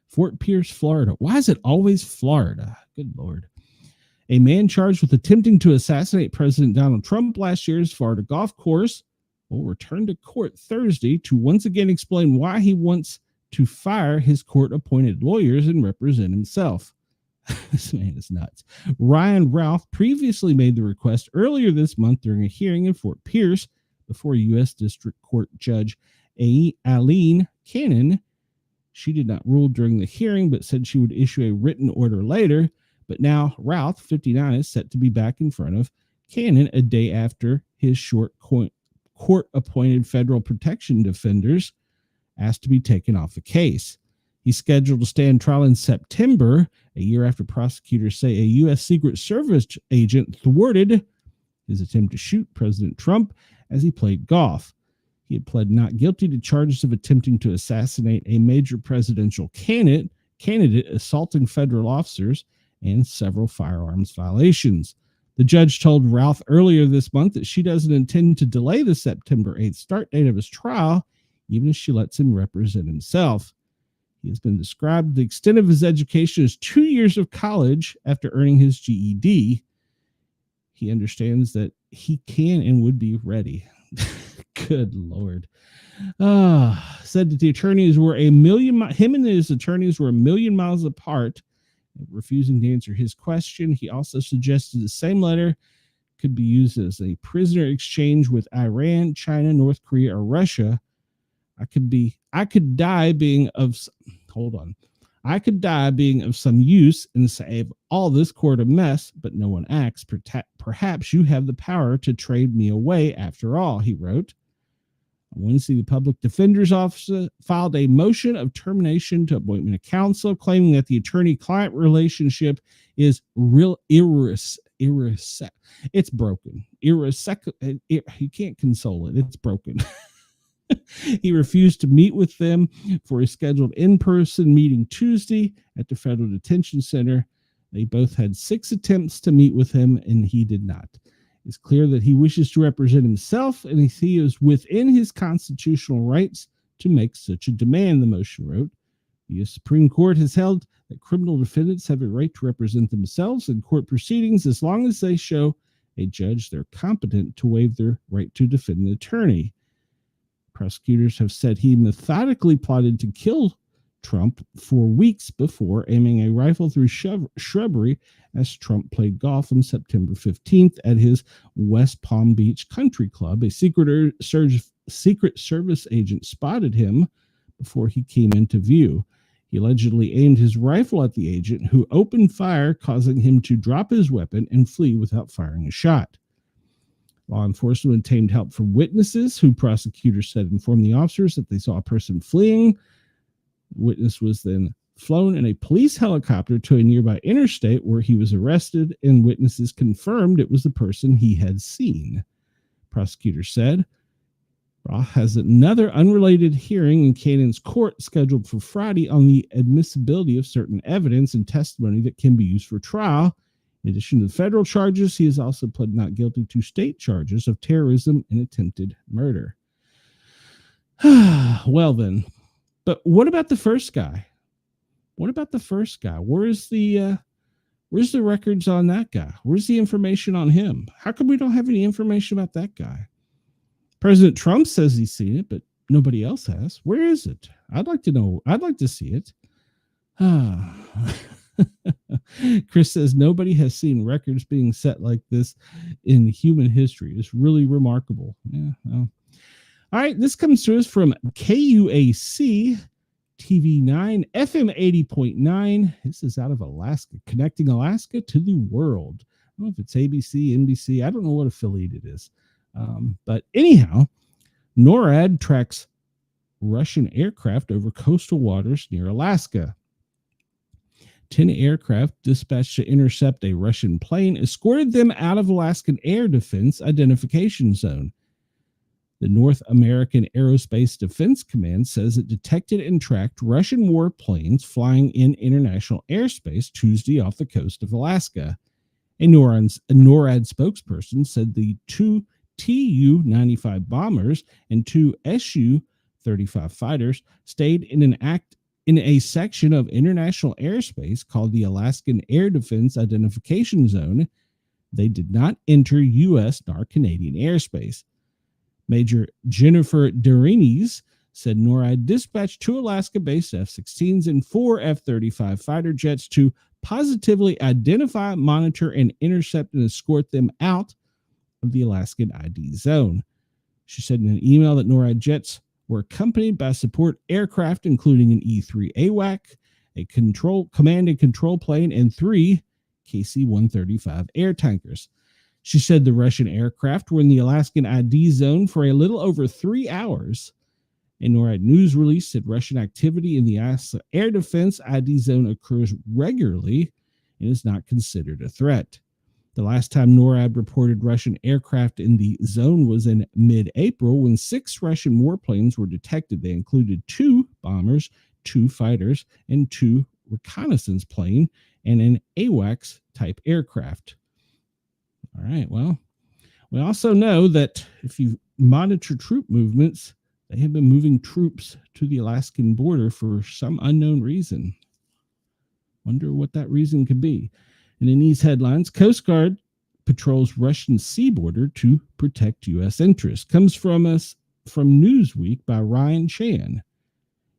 Fort Pierce, Florida. Why is it always Florida? Good Lord. A man charged with attempting to assassinate President Donald Trump last year's Florida golf course will return to court Thursday to once again explain why he wants to fire his court-appointed lawyers and represent himself. This man is nuts. Ryan Ralph previously made the request earlier this month during a hearing in Fort Pierce before U.S. District Court Judge Aileen Cannon. She did not rule during the hearing, but said she would issue a written order later. But now Ralph, 59, is set to be back in front of Cannon a day after his court-appointed federal protection defenders asked to be taken off the case. He's scheduled to stand trial in September, a year after prosecutors say a U.S. Secret Service agent thwarted his attempt to shoot President Trump as he played golf. He had pled not guilty to charges of attempting to assassinate a major presidential candidate, assaulting federal officers, and several firearms violations. The judge told Ralph earlier this month that she doesn't intend to delay the September 8th start date of his trial, even if she lets him represent himself. He has been described the extent of his education as 2 years of college after earning his GED. He understands that he can and would be ready. Good Lord. Said that the attorneys were him and his attorneys were a million miles apart, refusing to answer his question. He also suggested the same letter could be used as a prisoner exchange with Iran, China, North Korea, or Russia. I could die being of, hold on. I could die being of some use and save all this court a mess, but no one acts. Perhaps you have the power to trade me away after all, he wrote. On Wednesday, the Public Defender's Office filed a motion of termination to appointment of counsel, claiming that the attorney-client relationship is it's broken. You can't console it. It's broken. He refused to meet with them for a scheduled in-person meeting Tuesday at the Federal Detention Center. They both had 6 attempts to meet with him, and he did not. It's clear that he wishes to represent himself, and he is within his constitutional rights to make such a demand, the motion wrote. The U.S. Supreme Court has held that criminal defendants have a right to represent themselves in court proceedings as long as they show a judge they're competent to waive their right to defend an attorney. Prosecutors have said he methodically plotted to kill Trump for weeks before, aiming a rifle through shrubbery as Trump played golf on September 15th at his West Palm Beach Country Club. A Secret Service agent spotted him before he came into view. He allegedly aimed his rifle at the agent, who opened fire, causing him to drop his weapon and flee without firing a shot. Law enforcement obtained help from witnesses, who prosecutors said informed the officers that they saw a person fleeing. The witness was then flown in a police helicopter to a nearby interstate where he was arrested, and witnesses confirmed it was the person he had seen. Prosecutors said Roth has another unrelated hearing in Cannon's court scheduled for Friday on the admissibility of certain evidence and testimony that can be used for trial. In addition to the federal charges, he has also pled not guilty to state charges of terrorism and attempted murder. Well then, but what about the first guy? What about the first guy? Where's the records on that guy? Where's the information on him? How come we don't have any information about that guy? President Trump says he's seen it, but nobody else has. Where is it? I'd like to know. I'd like to see it. Chris says nobody has seen records being set like this in human history. It's really remarkable. Yeah. Well. All right. This comes to us from KUAC TV9 FM 80.9. This is out of Alaska, connecting Alaska to the world. I don't know if it's ABC, NBC. I don't know what affiliate it is. But anyhow, NORAD tracks Russian aircraft over coastal waters near Alaska. 10 aircraft dispatched to intercept a Russian plane escorted them out of Alaskan Air Defense Identification Zone. The North American Aerospace Defense Command says it detected and tracked Russian warplanes flying in international airspace Tuesday off the coast of Alaska. A NORAD spokesperson said the 2 Tu-95 bombers and 2 Su-35 fighters stayed in a section of international airspace called the Alaskan Air Defense Identification Zone. They did not enter U.S. nor Canadian airspace. Major Jennifer Derines said NORAD dispatched 2 Alaska-based F-16s and 4 F-35 fighter jets to positively identify, monitor, and intercept and escort them out of the Alaskan ID zone. She said in an email that NORAD jets were accompanied by support aircraft, including an E-3 AWAC, a command and control plane, and 3 KC-135 air tankers. She said the Russian aircraft were in the Alaskan ID zone for a little over 3 hours. A NORAD news release said Russian activity in the Alaska Air Defense ID zone occurs regularly and is not considered a threat. The last time NORAD reported Russian aircraft in the zone was in mid-April when 6 Russian warplanes were detected. They included 2 bombers, 2 fighters, and 2 reconnaissance plane and an AWACS-type aircraft. All right, well, we also know that if you monitor troop movements, they have been moving troops to the Alaskan border for some unknown reason. Wonder what that reason could be. And in these headlines, Coast Guard patrols Russian sea border to protect U.S. interests. Comes from us from Newsweek by Ryan Chan.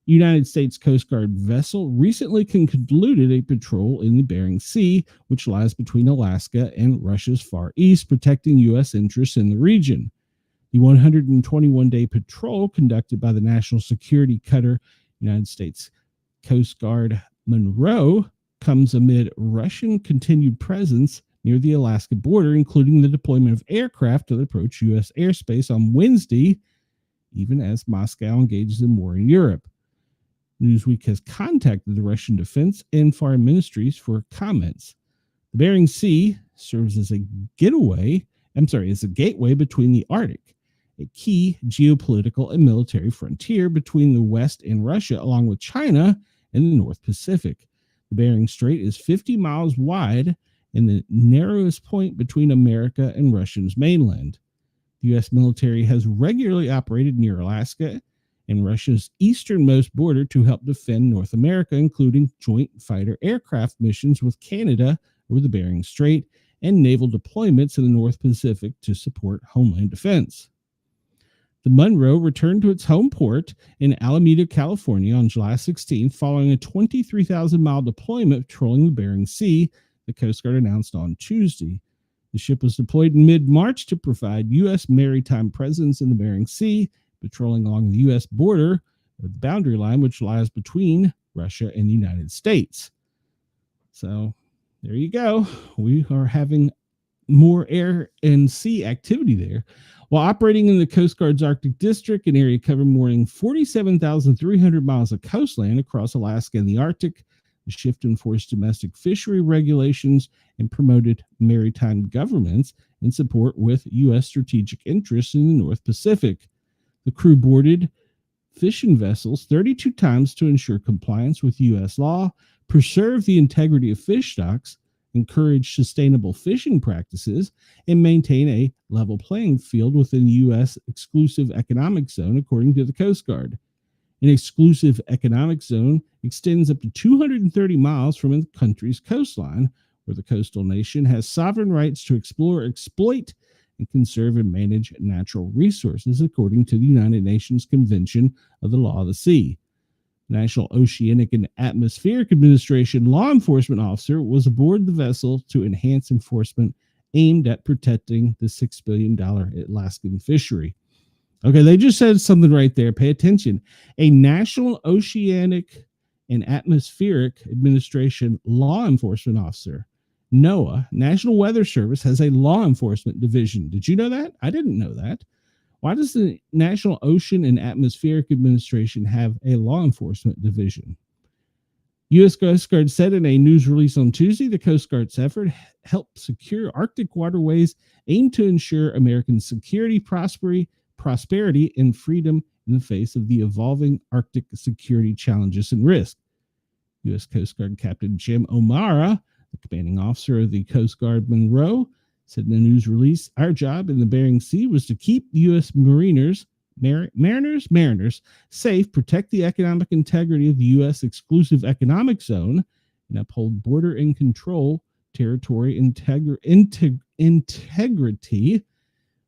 United States Coast Guard vessel recently concluded a patrol in the Bering Sea, which lies between Alaska and Russia's Far East, protecting U.S. interests in the region. The 121-day patrol conducted by the national security cutter United States Coast Guard Monroe comes amid Russian continued presence near the Alaska border, including the deployment of aircraft that approach U.S. airspace on Wednesday, even as Moscow engages in war in Europe. Newsweek has contacted the Russian Defense and Foreign Ministries for comments. The Bering Sea serves as a gateway between the Arctic, a key geopolitical and military frontier between the West and Russia, along with China and the North Pacific. The Bering Strait is 50 miles wide and the narrowest point between America and Russia's mainland. The U.S. military has regularly operated near Alaska and Russia's easternmost border to help defend North America, including joint fighter aircraft missions with Canada over the Bering Strait and naval deployments in the North Pacific to support homeland defense. The Monroe returned to its home port in Alameda, California on July 16, following a 23,000-mile deployment patrolling the Bering Sea, the Coast Guard announced on Tuesday. The ship was deployed in mid-March to provide U.S. maritime presence in the Bering Sea, patrolling along the U.S. border, the boundary line which lies between Russia and the United States. So there you go. We are having more air and sea activity there. While operating in the Coast Guard's Arctic District, an area covering more than 47,300 miles of coastline across Alaska and the Arctic, the ship enforced domestic fishery regulations and promoted maritime governance in support with U.S. strategic interests in the North Pacific. The crew boarded fishing vessels 32 times to ensure compliance with U.S. law, preserve the integrity of fish stocks, encourage sustainable fishing practices, and maintain a level playing field within the U.S. exclusive economic zone, according to the Coast Guard. An exclusive economic zone extends up to 230 miles from a country's coastline, where the coastal nation has sovereign rights to explore, exploit, and conserve and manage natural resources, according to the United Nations Convention of the Law of the Sea. National Oceanic and Atmospheric Administration law enforcement officer was aboard the vessel to enhance enforcement aimed at protecting the $6 billion Alaskan fishery. Okay, they just said something right there. Pay attention. A National Oceanic and Atmospheric Administration law enforcement officer, NOAA, National Weather Service, has a law enforcement division. Did you know that? I didn't know that. Why does the National Ocean and Atmospheric Administration have a law enforcement division? U.S. Coast Guard said in a news release on Tuesday, the Coast Guard's effort helped secure Arctic waterways aimed to ensure American security, prosperity, and freedom in the face of the evolving Arctic security challenges and risk. U.S. Coast Guard Captain Jim O'Mara, the commanding officer of the Coast Guard Monroe, said in a news release, "Our job in the Bering Sea was to keep U.S. mariners safe, protect the economic integrity of the U.S. exclusive economic zone, and uphold border and control territory integrity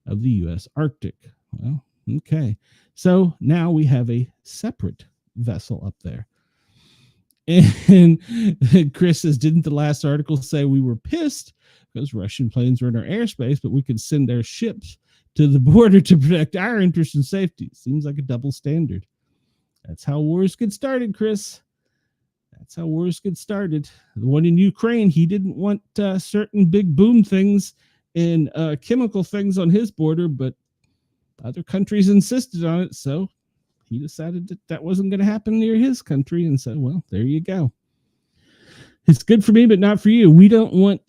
of the U.S. Arctic." Well, okay. So now we have a separate vessel up there. And Chris says, didn't the last article say we were pissed because Russian planes were in our airspace, but we could send their ships to the border to protect our interests and safety? Seems like a double standard. That's how wars get started, Chris. That's how wars get started. The one in Ukraine, he didn't want certain big boom things and chemical things on his border, but other countries insisted on it, so he decided that wasn't going to happen near his country, and so, well, there you go. It's good for me, but not for you. We don't want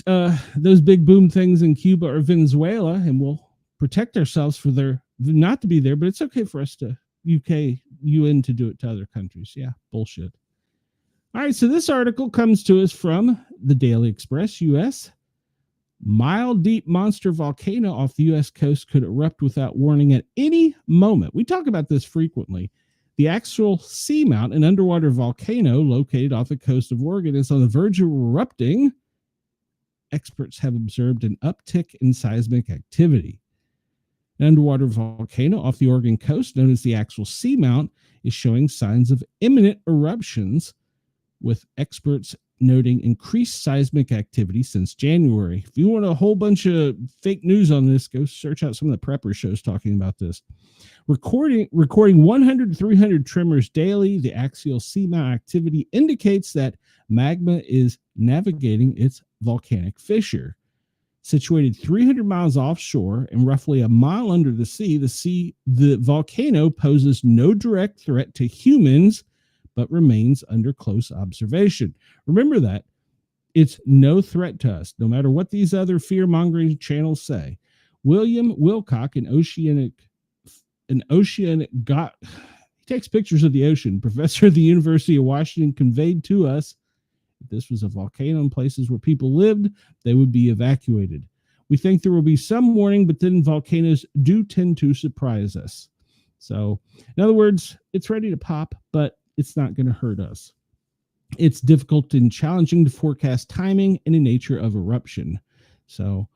those big boom things in Cuba or Venezuela, and we'll protect ourselves for their not to be there, but it's okay for us to UN to do it to other countries. Yeah, bullshit. All right, so this article comes to us from the Daily Express, U.S. Mile deep monster volcano off the U.S. coast could erupt without warning at any moment. We talk about this frequently. The actual seamount, an underwater volcano located off the coast of Oregon, is on the verge of erupting. Experts have observed an uptick in seismic activity. An underwater volcano off the Oregon coast, known as the actual seamount, is showing signs of imminent eruptions, with experts noting increased seismic activity since January. If you want a whole bunch of fake news on this, go search out some of the prepper shows talking about this. Recording 100 to 300 tremors daily, the axial seamount activity indicates that magma is navigating its volcanic fissure. Situated 300 miles offshore and roughly a mile under the sea, the volcano poses no direct threat to humans, but remains under close observation. Remember that. It's no threat to us, no matter what these other fear-mongering channels say. William Wilcock, he takes pictures of the ocean, professor of the University of Washington, conveyed to us if this was a volcano in places where people lived, they would be evacuated. We think there will be some warning, but then volcanoes do tend to surprise us. So, in other words, it's ready to pop, but it's not going to hurt us. It's difficult and challenging to forecast timing and the nature of eruption. So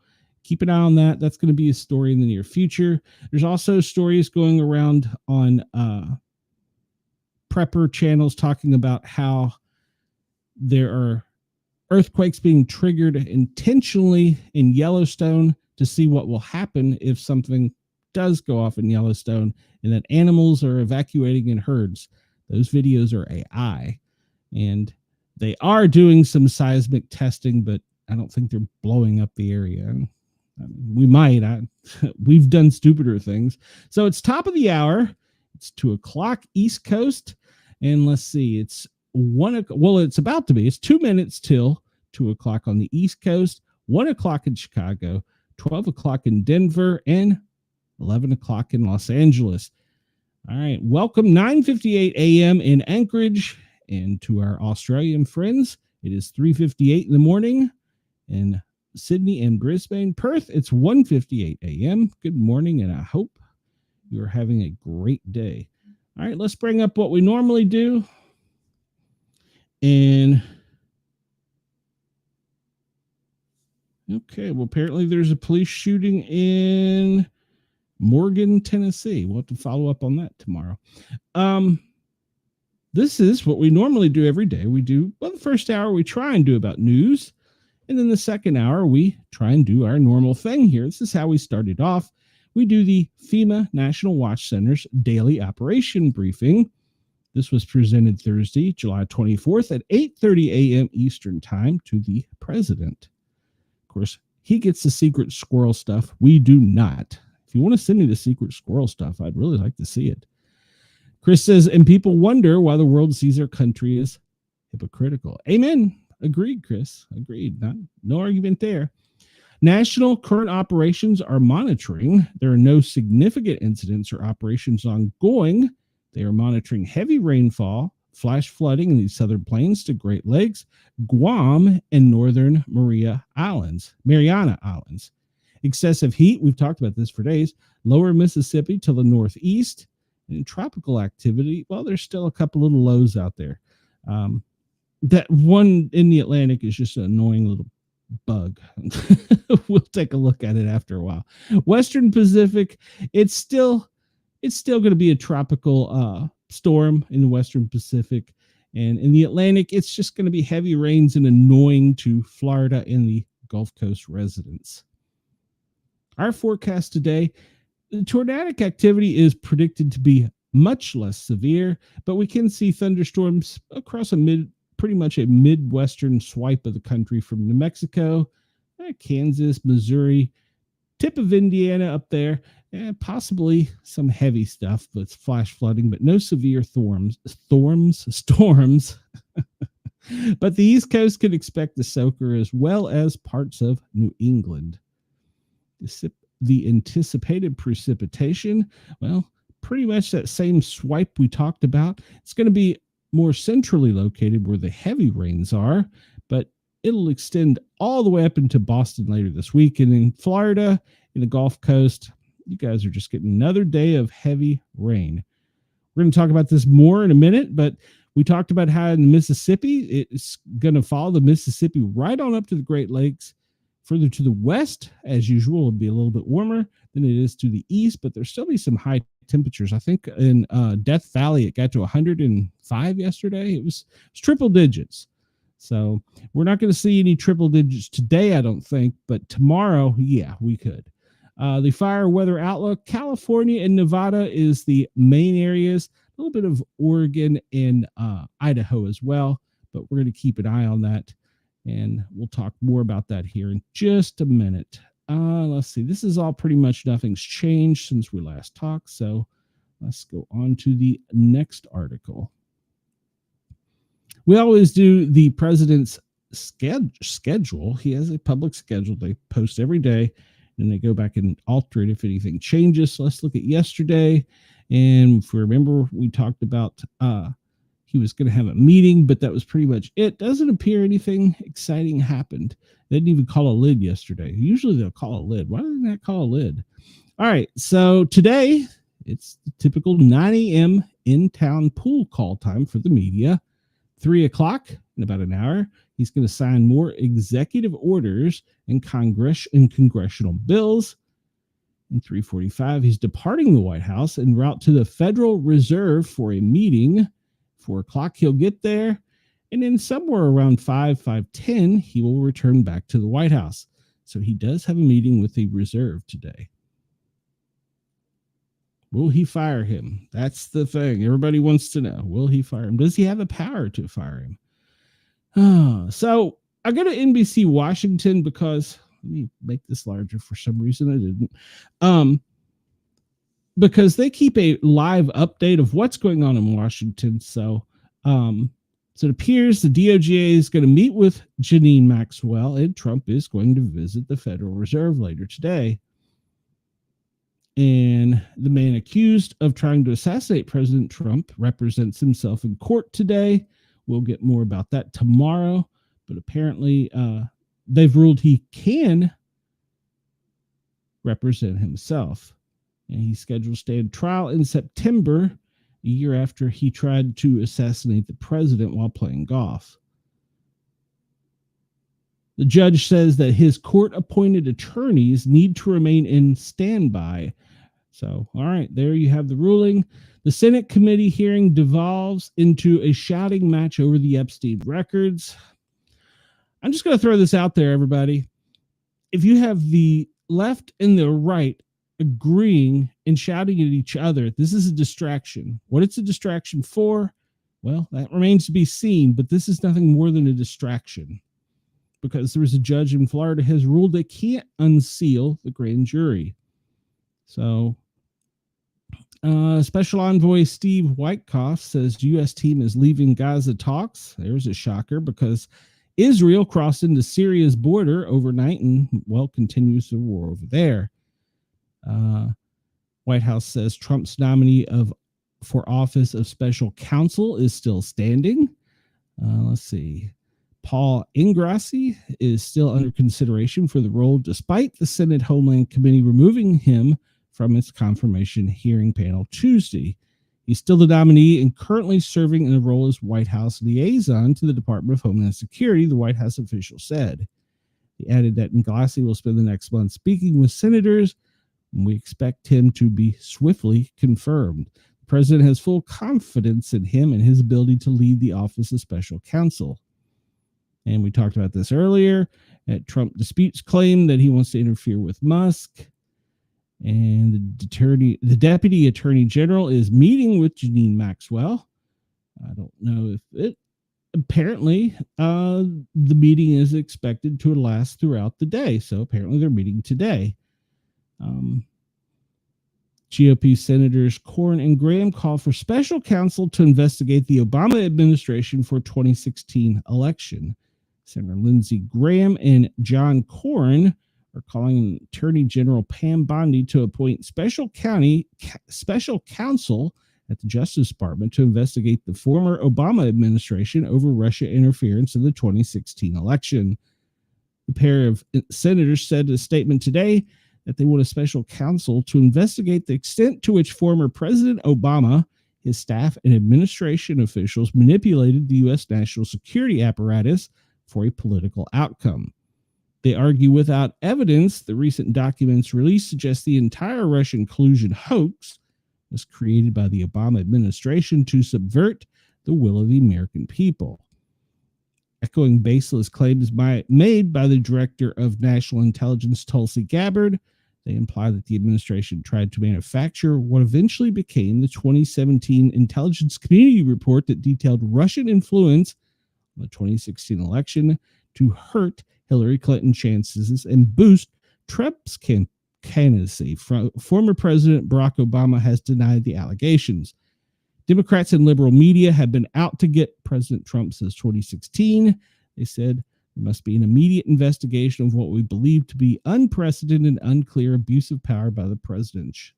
keep an eye on that. That's going to be a story in the near future. There's also stories going around on prepper channels talking about how there are earthquakes being triggered intentionally in Yellowstone to see what will happen if something does go off in Yellowstone, and that animals are evacuating in herds. Those videos are AI, and they are doing some seismic testing, but I don't think they're blowing up the area. We might. We've done stupider things. So it's top of the hour. It's 2:00 East Coast, and let's see. It's 1:00. Well, it's about to be. It's 2 minutes till 2:00 on the East Coast, 1:00 in Chicago, 12:00 in Denver, and 11:00 in Los Angeles. All right, welcome 9:58 a.m. in Anchorage, and to our Australian friends, it is 3:58 in the morning in Sydney and Brisbane. Perth, it's 1:58 a.m. Good morning, and I hope you're having a great day. All right, let's bring up what we normally do. And okay, well, apparently there's a police shooting in Morgan, Tennessee. We'll have to follow up on that tomorrow. This is what we normally do every day. We do, well, the first hour we try and do about news, and then the second hour we try and do our normal thing here. This is how we started off. We do the FEMA National Watch Center's daily operation briefing. This was presented Thursday, July 24th at 8:30 a.m. Eastern Time to the president. Of course, he gets the secret squirrel stuff. We do not. If you want to send me the secret squirrel stuff, I'd really like to see it. Chris says, and people wonder why the world sees our country as hypocritical. Amen. Agreed, Chris. Agreed. No argument there. National current operations are monitoring. There are no significant incidents or operations ongoing. They are monitoring heavy rainfall, flash flooding in the southern plains to Great Lakes, Guam, and northern Mariana Islands. Excessive heat, we've talked about this for days, lower Mississippi to the northeast, and tropical activity, well, there's still a couple little lows out there. That one in the Atlantic is just an annoying little bug. We'll take a look at it after a while. Western Pacific, it's still going to be a tropical storm in the Western Pacific. And in the Atlantic, it's just going to be heavy rains and annoying to Florida and the Gulf Coast residents. Our forecast today, the tornadic activity is predicted to be much less severe, but we can see thunderstorms across pretty much a midwestern swipe of the country from New Mexico, Kansas, Missouri, tip of Indiana up there, and possibly some heavy stuff, but it's flash flooding, but no severe storms. But the East Coast could expect the soaker as well as parts of New England. The anticipated precipitation, well, pretty much that same swipe we talked about. It's going to be more centrally located where the heavy rains are, but it'll extend all the way up into Boston later this week. And in Florida, in the Gulf Coast, you guys are just getting another day of heavy rain. We're going to talk about this more in a minute, but we talked about how in Mississippi, it's going to follow the Mississippi right on up to the Great Lakes. Further to the west, as usual, it'll be a little bit warmer than it is to the east, but there'll still be some high temperatures. I think in Death Valley, it got to 105 yesterday. It was triple digits. So we're not going to see any triple digits today, I don't think, but tomorrow, yeah, we could. The fire weather outlook, California and Nevada is the main areas, a little bit of Oregon and Idaho as well, but we're going to keep an eye on that, and we'll talk more about that here in just a minute. Let's see. This is all pretty much nothing's changed since we last talked, so let's go on to the next article. We always do the president's schedule. He has a public schedule they post every day, and they go back and alter it if anything changes. So let's look at yesterday. And if you remember, we talked about he was going to have a meeting, but that was pretty much it. Doesn't appear anything exciting happened. They didn't even call a lid yesterday. Usually they'll call a lid. Why didn't they call a lid? All right. So today it's the typical 9 a.m. in-town pool call time for the media. 3 o'clock, in about an hour, he's going to sign more executive orders and congressional bills. In 3:45, he's departing the White House en route to the Federal Reserve for a meeting. 4 o'clock, he'll get there. And then somewhere around 5:10, he will return back to the White House. So he does have a meeting with the Reserve today. Will he fire him? That's the thing. Everybody wants to know. Will he fire him? Does he have the power to fire him? So I go to NBC Washington because, let me make this larger for some reason. I didn't. Because they keep a live update of what's going on in Washington. So it appears the DOJ is going to meet with Janine Maxwell, and Trump is going to visit the Federal Reserve later today. And the man accused of trying to assassinate President Trump represents himself in court today. We'll get more about that tomorrow. But apparently they've ruled he can represent himself. And he's scheduled to stand trial in September, a year after he tried to assassinate the president while playing golf. The judge says that his court-appointed attorneys need to remain in standby. So, all right, there you have the ruling. The Senate committee hearing devolves into a shouting match over the Epstein records. I'm just going to throw this out there, everybody. If you have the left and the right agreeing and shouting at each other, this is a distraction. What it's a distraction for, well, that remains to be seen, but this is nothing more than a distraction. Because there was a judge in Florida has ruled they can't unseal the grand jury. So, Special Envoy Steve Witkoff says U.S. team is leaving Gaza talks. There's a shocker because Israel crossed into Syria's border overnight and, well, continues the war over there. White House says Trump's nominee for office of special counsel is still standing. Let's see. Paul Ingrassi is still under consideration for the role, despite the Senate Homeland Committee removing him from its confirmation hearing panel Tuesday. He's still the nominee and currently serving in the role as White House liaison to the Department of Homeland Security, the White House official said. He added that Ingrassi will spend the next month speaking with senators, and we expect him to be swiftly confirmed. The president has full confidence in him and his ability to lead the Office of Special Counsel. And we talked about this earlier. Trump disputes claim that he wants to interfere with Musk. And the deputy attorney general is meeting with Janine Maxwell. I don't know if it. Apparently, the meeting is expected to last throughout the day. So apparently they're meeting today. GOP Senators Cornyn and Graham call for special counsel to investigate the Obama administration for 2016 election. Senator Lindsey Graham and John Cornyn are calling Attorney General Pam Bondi to appoint special counsel at the Justice Department to investigate the former Obama administration over Russia interference in the 2016 election. The pair of senators said in a statement today that they want a special counsel to investigate the extent to which former President Obama, his staff, and administration officials manipulated the U.S. national security apparatus for a political outcome. They argue without evidence the recent documents released suggest the entire Russian collusion hoax was created by the Obama administration to subvert the will of the American people. echoing baseless claims made by the Director of National Intelligence, Tulsi Gabbard. They imply that the administration tried to manufacture what eventually became the 2017 Intelligence Community Report that detailed Russian influence on the 2016 election to hurt Hillary Clinton's chances and boost Trump's candidacy. Former President Barack Obama has denied the allegations. Democrats and liberal media have been out to get President Trump since 2016. They said there must be an immediate investigation of what we believe to be unprecedented and unclear abuse of power by the president's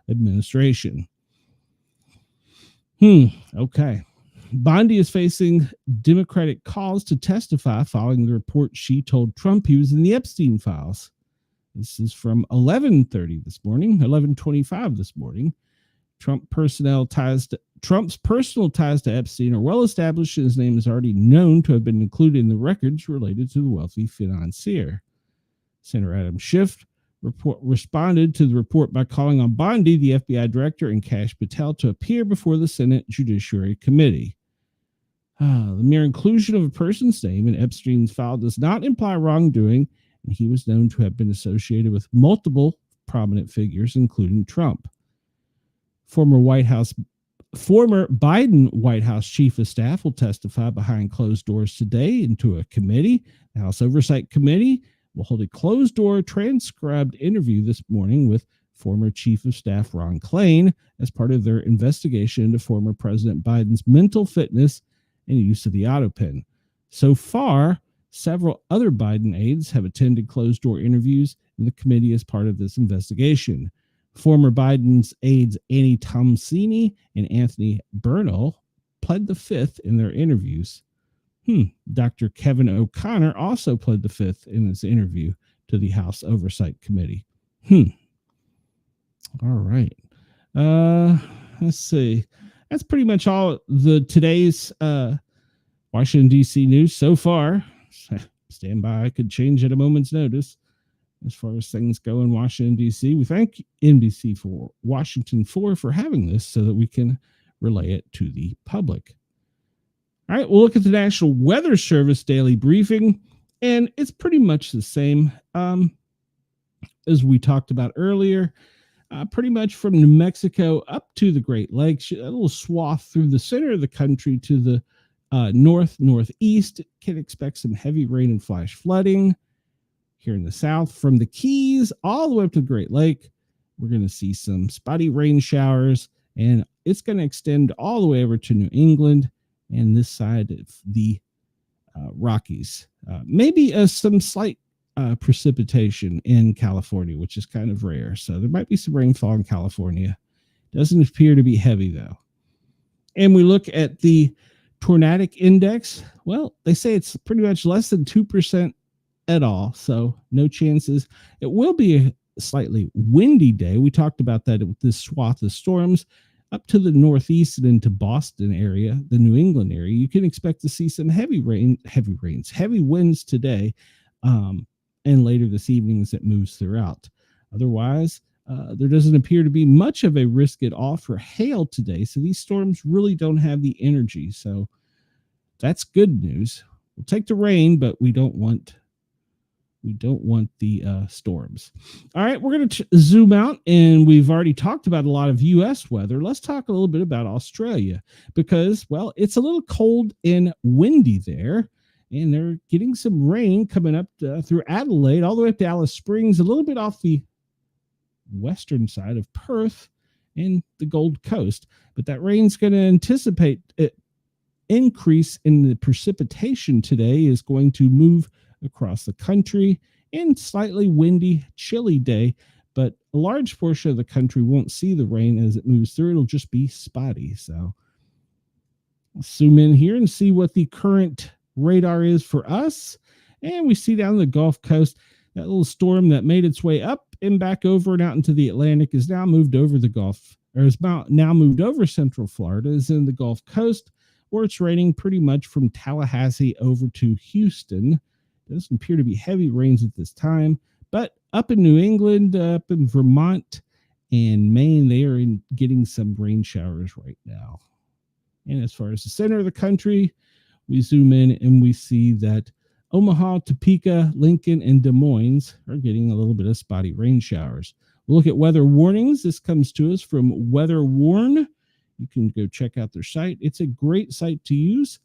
administration. Okay. Bondi is facing Democratic calls to testify following the report she told Trump he was in the Epstein files. This is from 11:25 this morning. Trump's personal ties to Epstein are well established, and his name is already known to have been included in the records related to the wealthy financier. Senator Adam Schiff responded to the report by calling on Bondi, the FBI director, and Kash Patel to appear before the Senate Judiciary Committee. The mere inclusion of a person's name in Epstein's file does not imply wrongdoing, and he was known to have been associated with multiple prominent figures, including Trump. Former Biden White House Chief of Staff will testify behind closed doors today into a committee. The House Oversight Committee will hold a closed-door transcribed interview this morning with former Chief of Staff Ron Klain as part of their investigation into former President Biden's mental fitness and use of the auto pen. So far, several other Biden aides have attended closed-door interviews in the committee as part of this investigation. Former Biden's aides Annie Tomsini and Anthony Bernal pled the fifth in their interviews. Dr. Kevin O'Connor also pled the fifth in his interview to the House Oversight Committee. All right. Let's see. That's pretty much all the today's Washington, D.C. news so far. Stand by. I could change at a moment's notice. As far as things go in Washington, D.C., we thank NBC for Washington for having this so that we can relay it to the public. All right, we'll look at the National Weather Service daily briefing, and it's pretty much the same as we talked about earlier. Pretty much from New Mexico up to the Great Lakes, a little swath through the center of the country to the northeast. Can expect some heavy rain and flash flooding. Here in the south, from the Keys all the way up to the Great Lake, we're going to see some spotty rain showers, and it's going to extend all the way over to New England and this side of the Rockies. Maybe some slight precipitation in California, which is kind of rare. So there might be some rainfall in California. Doesn't appear to be heavy, though. And we look at the tornadic index. Well, they say it's pretty much less than 2% at all, so no chances. It will be a slightly windy day. We talked about that with this swath of storms up to the northeast and into Boston area, the New England area. You can expect to see some heavy winds today, and later this evening as it moves throughout. Otherwise, there doesn't appear to be much of a risk at all for hail today, so these storms really don't have the energy. So that's good news. We'll take the rain, but we don't want the storms. All right, we're going to zoom out, and we've already talked about a lot of U.S. weather. Let's talk a little bit about Australia because, well, it's a little cold and windy there, and they're getting some rain coming up through Adelaide all the way up to Alice Springs, a little bit off the western side of Perth and the Gold Coast. But that rain's going to anticipate increase in the precipitation today is going to move across the country in slightly windy, chilly day, but a large portion of the country won't see the rain as it moves through. It'll just be spotty. So I'll zoom in here and see what the current radar is for us. And we see down the Gulf Coast, that little storm that made its way up and back over and out into the Atlantic is now moved over the Gulf, or is now moved over Central Florida, is in the Gulf Coast, where it's raining pretty much from Tallahassee over to Houston. Doesn't appear to be heavy rains at this time, but up in New England, up in Vermont and Maine, they are getting some rain showers right now. And as far as the center of the country, we zoom in and we see that Omaha, Topeka, Lincoln, and Des Moines are getting a little bit of spotty rain showers. We'll look at weather warnings. This comes to us from Weather Warn. You can go check out their site. It's a great site to use.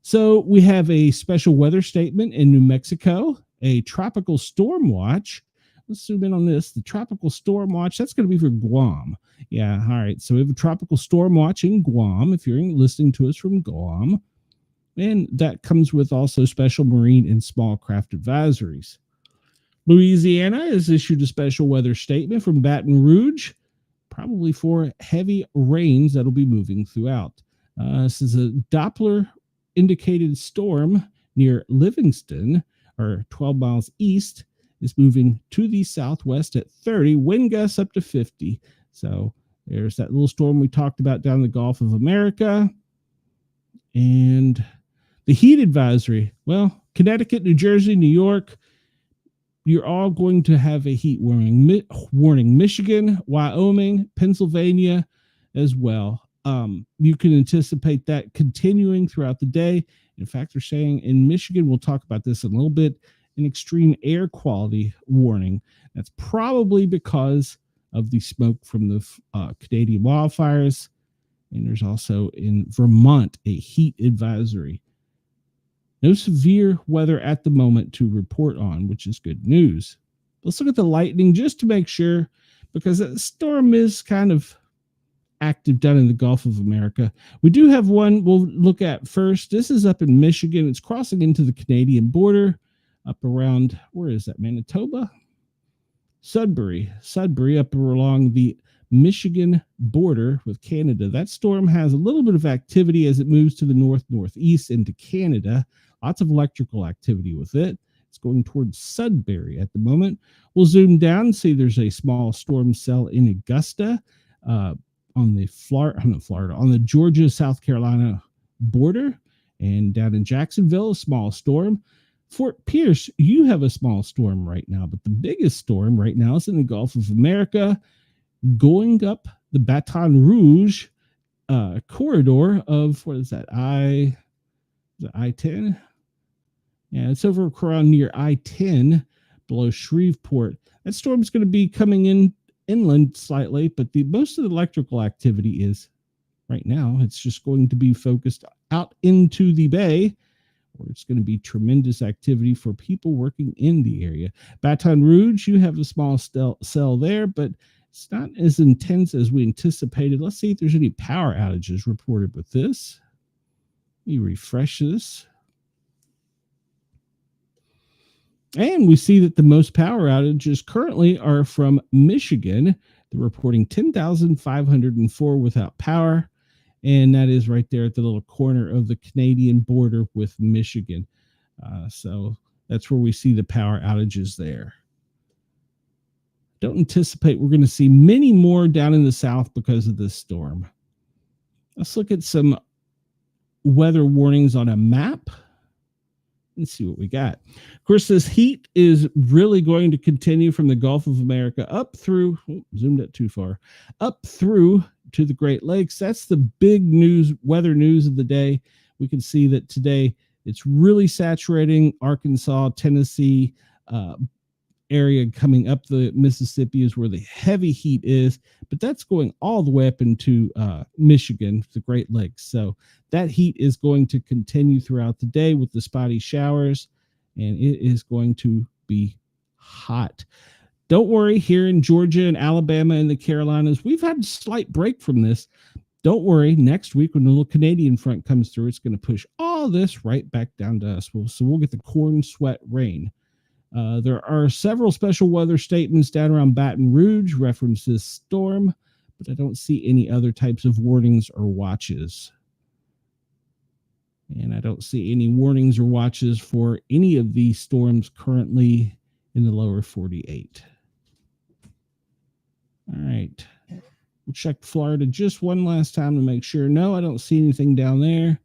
So we have a special weather statement in New Mexico, a tropical storm watch. Let's zoom in on this. The tropical storm watch, that's going to be for Guam. Yeah, all right. So we have a tropical storm watch in Guam, if you're listening to us from Guam. And that comes with also special marine and small craft advisories. Louisiana has issued a special weather statement from Baton Rouge, probably for heavy rains that'll be moving throughout. This is a Doppler indicated storm near Livingston, or 12 miles east, is moving to the southwest at 30, wind gusts up to 50. So there's that little storm we talked about down the Gulf of America. And the heat advisory, well, Connecticut, New Jersey, New York, you're all going to have a heat warning. Michigan, Wyoming, Pennsylvania as well. You can anticipate that continuing throughout the day. In fact, they're saying in Michigan, we'll talk about this in a little bit, an extreme air quality warning. That's probably because of the smoke from the Canadian wildfires. And there's also in Vermont a heat advisory. No severe weather at the moment to report on, which is good news. Let's look at the lightning just to make sure, because the storm is kind of active down in the Gulf of America. We do have one we'll look at first. This is up in Michigan. It's crossing into the Canadian border up around, where is that, Manitoba? Sudbury up along the Michigan border with Canada. That storm has a little bit of activity as it moves to the northeast into Canada. Lots of electrical activity with it. It's going towards Sudbury at the moment. We'll zoom down and see there's a small storm cell in Augusta on the Georgia, South Carolina border, and down in Jacksonville, a small storm. Fort Pierce, you have a small storm right now, but the biggest storm right now is in the Gulf of America, going up the Baton Rouge corridor of, what is that, I-10? Yeah, it's over around near I-10 below Shreveport. That storm's going to be coming in inland slightly, but most of the electrical activity is right now. It's just going to be focused out into the bay, where it's going to be tremendous activity for people working in the area. Baton Rouge, you have a small cell there, but it's not as intense as we anticipated. Let's see if there's any power outages reported with this. Let me refresh this. And we see that the most power outages currently are from Michigan. They're reporting 10,504 without power. And that is right there at the little corner of the Canadian border with Michigan. So that's where we see the power outages there. Don't anticipate we're going to see many more down in the south because of this storm. Let's look at some weather warnings on a map. Let's see what we got. Of course, this heat is really going to continue from the Gulf of America up through, zoomed it too far, up through to the Great Lakes. That's the big news, weather news of the day. We can see that today it's really saturating Arkansas, Tennessee area coming up the Mississippi is where the heavy heat is, but that's going all the way up into Michigan, the Great Lakes. So that heat is going to continue throughout the day with the spotty showers, and it is going to be hot. Don't worry, here in Georgia and Alabama and the Carolinas, we've had a slight break from this. Don't worry, next week when the little Canadian front comes through, it's going to push all this right back down to us. So we'll get the corn sweat rain. There are several special weather statements down around Baton Rouge reference this storm, but I don't see any other types of warnings or watches. And I don't see any warnings or watches for any of these storms currently in the lower 48. All right. We'll check Florida just one last time to make sure. No, I don't see anything down there.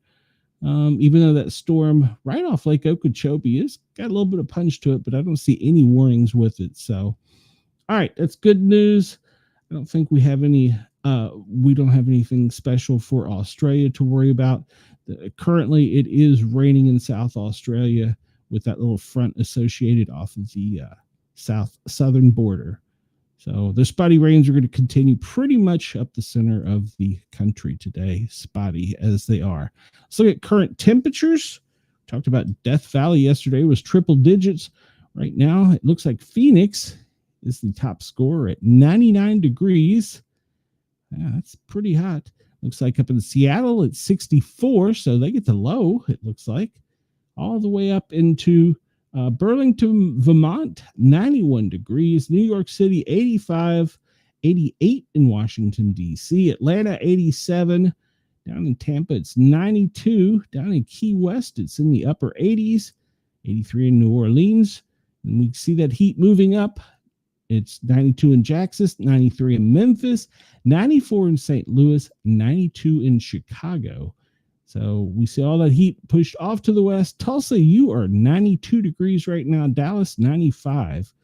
Even though that storm right off Lake Okeechobee has got a little bit of punch to it, but I don't see any warnings with it. So, all right, that's good news. I don't think we have any, we don't have anything special for Australia to worry about. Currently, it is raining in South Australia with that little front associated off of the southern border. So the spotty rains are going to continue pretty much up the center of the country today, spotty as they are. Let's look at current temperatures. Talked about Death Valley yesterday was triple digits. Right now, it looks like Phoenix is the top scorer at 99 degrees. Yeah, that's pretty hot. Looks like up in Seattle, it's 64, so they get the low, it looks like. All the way up into Burlington, Vermont, 91 degrees. New York City, 85, 88 in Washington, D.C. Atlanta, 87. Down in Tampa, it's 92. Down in Key West, it's in the upper 80s. 83 in New Orleans. And we see that heat moving up. It's 92 in Jackson, 93 in Memphis, 94 in St. Louis, 92 in Chicago. So we see all that heat pushed off to the west. Tulsa, you are 92 degrees right now. Dallas, 95.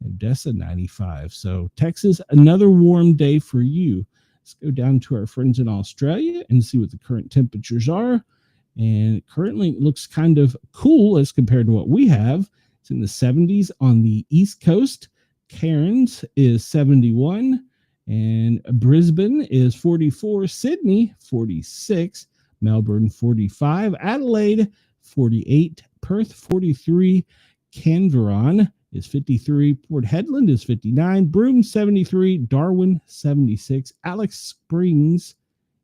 Odessa, 95. So Texas, another warm day for you. Let's go down to our friends in Australia and see what the current temperatures are. And currently it looks kind of cool as compared to what we have. It's in the 70s on the East Coast. Cairns is 71. And Brisbane is 44. Sydney, 46. Melbourne, 45. Adelaide, 48. Perth, 43. Canberra is 53. Port Hedland is 59. Broome, 73. Darwin, 76. Alex Springs,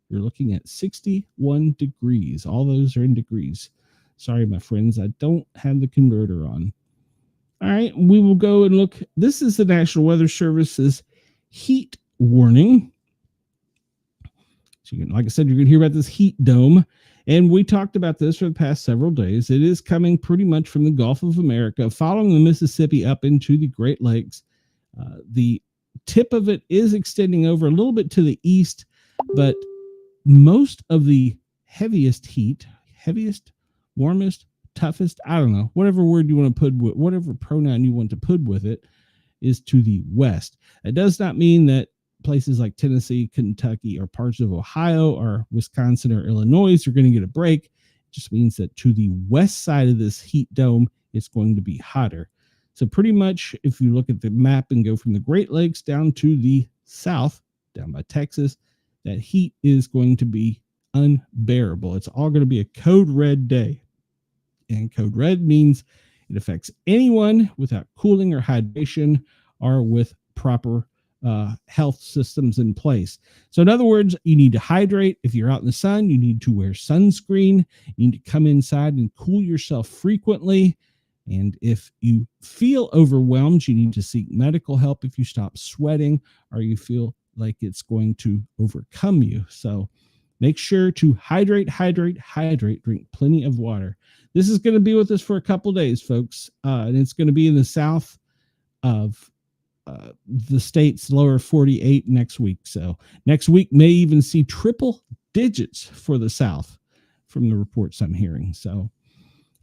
you're looking at 61 degrees. All those are in degrees. Sorry, my friends, I don't have the converter on. All right, we will go and look. This is the National Weather Service's heat warning. So like I said, you're going to hear about this heat dome. And we talked about this for the past several days. It is coming pretty much from the Gulf of America, following the Mississippi up into the Great Lakes. The tip of it is extending over a little bit to the east, but most of the heaviest heat, warmest, toughest, I don't know, whatever word you want to put with, whatever pronoun you want to put with it, is to the west. It does not mean that places like Tennessee, Kentucky, or parts of Ohio or Wisconsin or Illinois are going to get a break. It just means that to the west side of this heat dome, it's going to be hotter. So pretty much if you look at the map and go from the Great Lakes down to the south, down by Texas, that heat is going to be unbearable. It's all going to be a code red day. And code red means it affects anyone without cooling or hydration or with proper health systems in place. So in other words, you need to hydrate. If you're out in the sun, you need to wear sunscreen. You need to come inside and cool yourself frequently. And if you feel overwhelmed, you need to seek medical help if you stop sweating or you feel like it's going to overcome you. So make sure to hydrate, drink plenty of water. This is going to be with us for a couple days, folks. And it's going to be in the south of the state's lower 48 next week. So next week may even see triple digits for the South from the reports I'm hearing. So,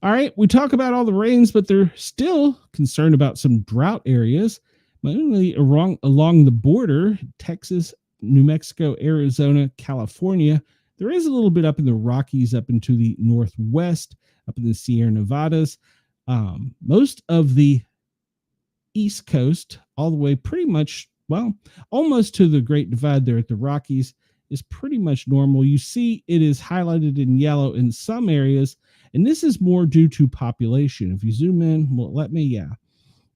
all right, we talk about all the rains, but they're still concerned about some drought areas, mainly along the border, Texas, New Mexico, Arizona, California. There is a little bit up in the Rockies, up into the Northwest, up in the Sierra Nevadas. Most of the East Coast, all the way pretty much, well, almost to the Great Divide there at the Rockies, is pretty much normal. You see it is highlighted in yellow in some areas, and this is more due to population. If you zoom in,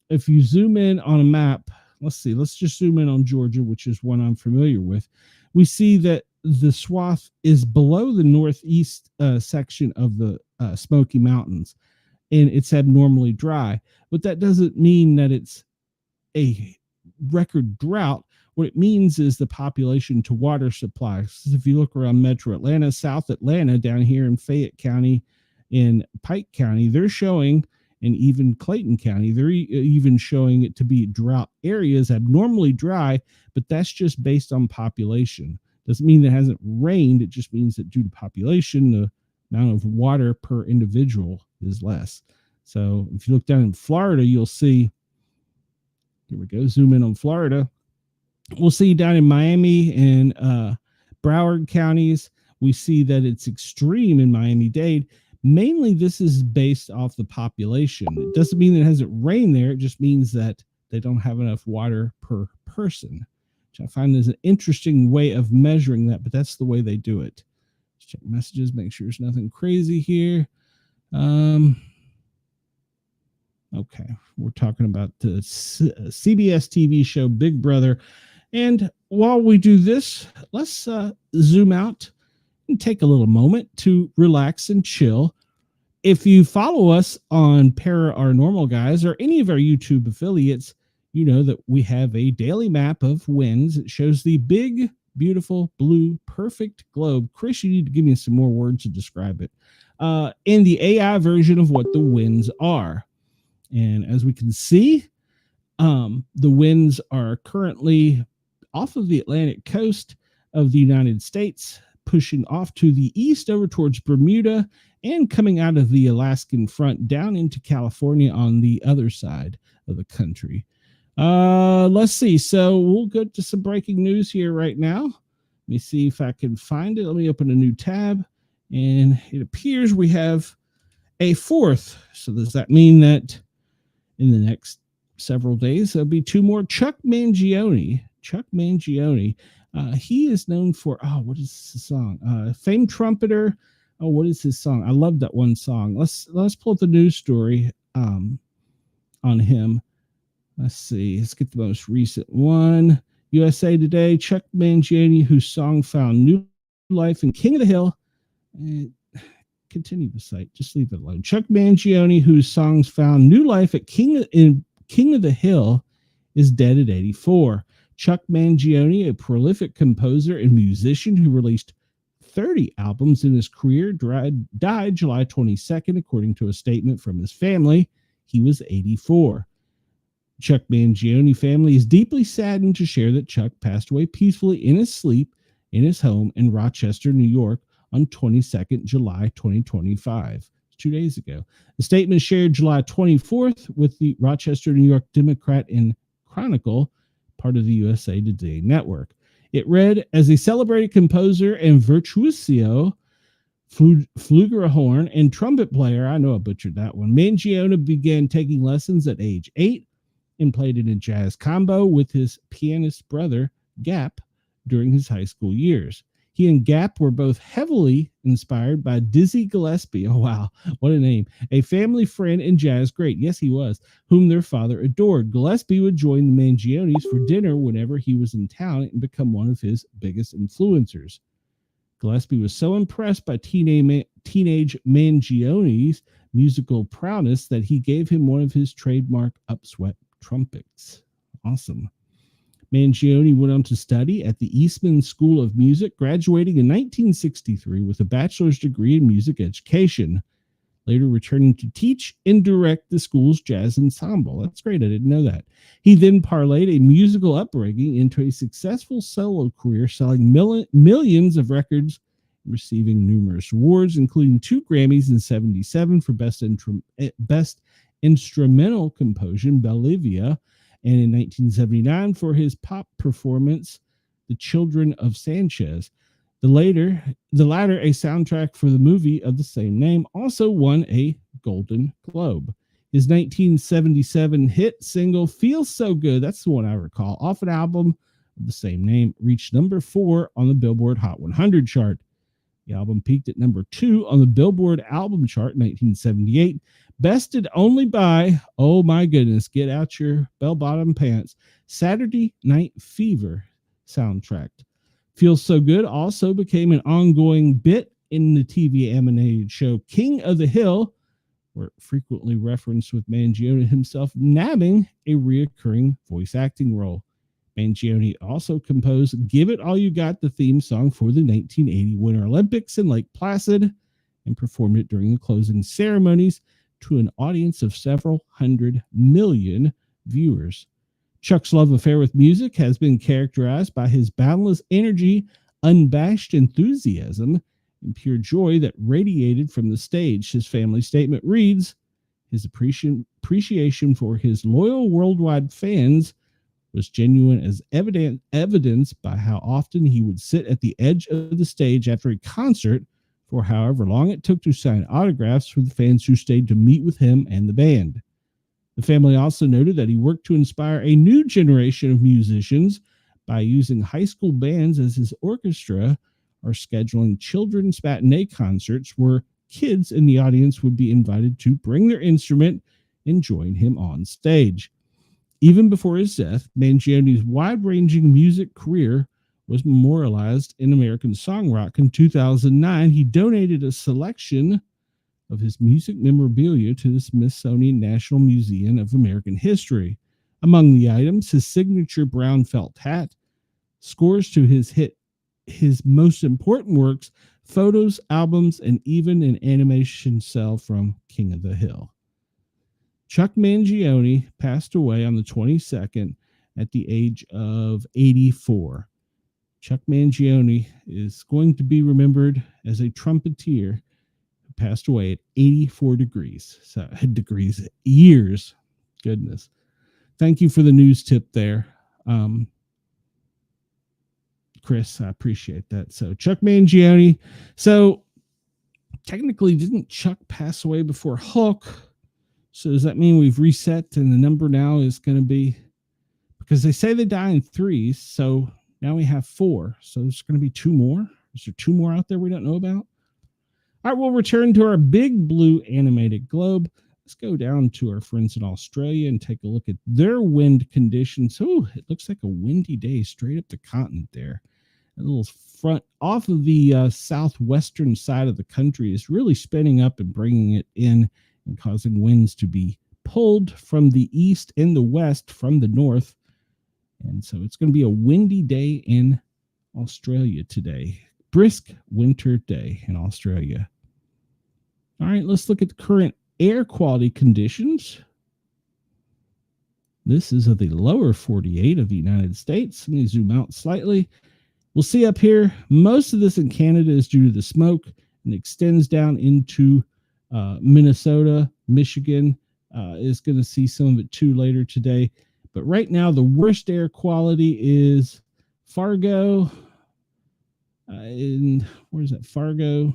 if you zoom in on a map, let's just zoom in on Georgia, which is one I'm familiar with. We see that the swath is below the northeast section of the Smoky Mountains, and it's abnormally dry. But that doesn't mean that it's a record drought. What it means is the population to water supply. So if you look around Metro Atlanta, South Atlanta, down here in Fayette County, in Pike County, they're showing, and even Clayton County, they're even showing it to be drought areas, abnormally dry, but that's just based on population. Doesn't mean that it hasn't rained. It just means that due to population, the amount of water per individual is less. So if you look down in Florida, you'll see, here we go, zoom in on Florida. We'll see down in Miami and Broward counties, we see that it's extreme in Miami-Dade. Mainly, this is based off the population. It doesn't mean that it hasn't rained there. It just means that they don't have enough water per person, which I find is an interesting way of measuring that, but that's the way they do it. Let's check messages, make sure there's nothing crazy here. Okay, we're talking about the CBS TV show Big Brother. And while we do this, let's zoom out and take a little moment to relax and chill. If you follow us on Para Our Normal Guys or any of our YouTube affiliates, you know that we have a daily map of winds. It shows the big, beautiful, blue, perfect globe. Chris, you need to give me some more words to describe it. In the AI version of what the winds are. And as we can see, the winds are currently off of the Atlantic coast of the United States, pushing off to the east over towards Bermuda and coming out of the Alaskan front down into California on the other side of the country. Let's see. So we'll go to some breaking news here right now. Let me see if I can find it. Let me open a new tab. And it appears we have a fourth. So does that mean that in the next several days, there'll be two more? Chuck Mangione. He is known for, what is the song? Famed trumpeter. What is his song? I love that one song. Let's pull up the news story on him. Let's see. Let's get the most recent one. USA Today, Chuck Mangione, whose song found new life in King of the Hill. Continue the site. Just leave it alone. Chuck Mangione, whose songs found new life at King of the Hill, is dead at 84. Chuck Mangione, a prolific composer and musician who released 30 albums in his career, died July 22nd, according to a statement from his family. He was 84. Chuck Mangione family is deeply saddened to share that Chuck passed away peacefully in his sleep in his home in Rochester, New York, on 22nd July 2025, 2 days ago. The statement shared July 24th with the Rochester, New York Democrat and Chronicle, part of the USA Today network. It read, as a celebrated composer and virtuoso, flugelhorn and trumpet player, I know I butchered that one, Mangione began taking lessons at age 8 and played in a jazz combo with his pianist brother, Gap, during his high school years. He and Gap were both heavily inspired by Dizzy Gillespie. Oh, wow. What a name. A family friend and jazz great. Yes, he was, whom their father adored. Gillespie would join the Mangiones for dinner whenever he was in town and become one of his biggest influencers. Gillespie was so impressed by teenage Mangione's musical prowess that he gave him one of his trademark upswept trumpets. Awesome. Mangione went on to study at the Eastman School of Music, graduating in 1963 with a bachelor's degree in music education, later returning to teach and direct the school's jazz ensemble. That's great. I didn't know that. He then parlayed a musical upbringing into a successful solo career, selling millions of records, receiving numerous awards, including 2 Grammys in 1977 for Best Instrumental Composition, Bolivia, and in 1979 for his pop performance, The Children of Sanchez. The latter, a soundtrack for the movie of the same name, also won a Golden Globe. His 1977 hit single, Feels So Good, that's the one I recall, off an album of the same name, reached number 4 on the Billboard Hot 100 chart. The album peaked at number 2 on the Billboard album chart in 1978, bested only by, oh my goodness, get out your bell-bottom pants, Saturday Night Fever soundtrack. Feels So Good also became an ongoing bit in the TV animated show King of the Hill, where frequently referenced with Mangione himself nabbing a reoccurring voice acting role. Mangione also composed Give It All You Got, the theme song for the 1980 Winter Olympics in Lake Placid, and performed it during the closing ceremonies to an audience of several 100 million viewers. Chuck's love affair with music has been characterized by his boundless energy, unabashed enthusiasm, and pure joy that radiated from the stage. His family statement reads, his appreciation for his loyal worldwide fans was genuine as evidenced by how often he would sit at the edge of the stage after a concert for however long it took to sign autographs for the fans who stayed to meet with him and the band. The family also noted that he worked to inspire a new generation of musicians by using high school bands as his orchestra or scheduling children's matinee concerts where kids in the audience would be invited to bring their instrument and join him on stage. Even before his death, Mangione's wide-ranging music career was memorialized in American Song Rock. In 2009, he donated a selection of his music memorabilia to the Smithsonian National Museum of American History. Among the items, his signature brown felt hat, scores to his most important works, photos, albums, and even an animation cell from King of the Hill. Chuck Mangione passed away on the 22nd at the age of 84. Chuck Mangione is going to be remembered as a trumpeter who passed away at 84 years. Goodness. Thank you for the news tip there, Chris. I appreciate that. So Chuck Mangione. So technically, didn't Chuck pass away before Hulk? So does that mean we've reset and the number now is going to be, because they say they die in threes, so now we have 4. So there's going to be 2 more. Is there 2 more out there we don't know about? All right, we'll return to our big blue animated globe. Let's go down to our friends in Australia and take a look at their wind conditions. Oh, it looks like a windy day straight up the continent there. A little front off of the southwestern side of the country is really spinning up and bringing it in and causing winds to be pulled from the east and the west from the north. And so it's going to be a windy day in Australia today. Brisk winter day in Australia. All right, let's look at the current air quality conditions. This is of the lower 48 of the United States. Let me zoom out slightly. We'll see up here, most of this in Canada is due to the smoke and extends down into Minnesota. Michigan is going to see some of it too later today. But right now, the worst air quality is Fargo. Where's that? Fargo,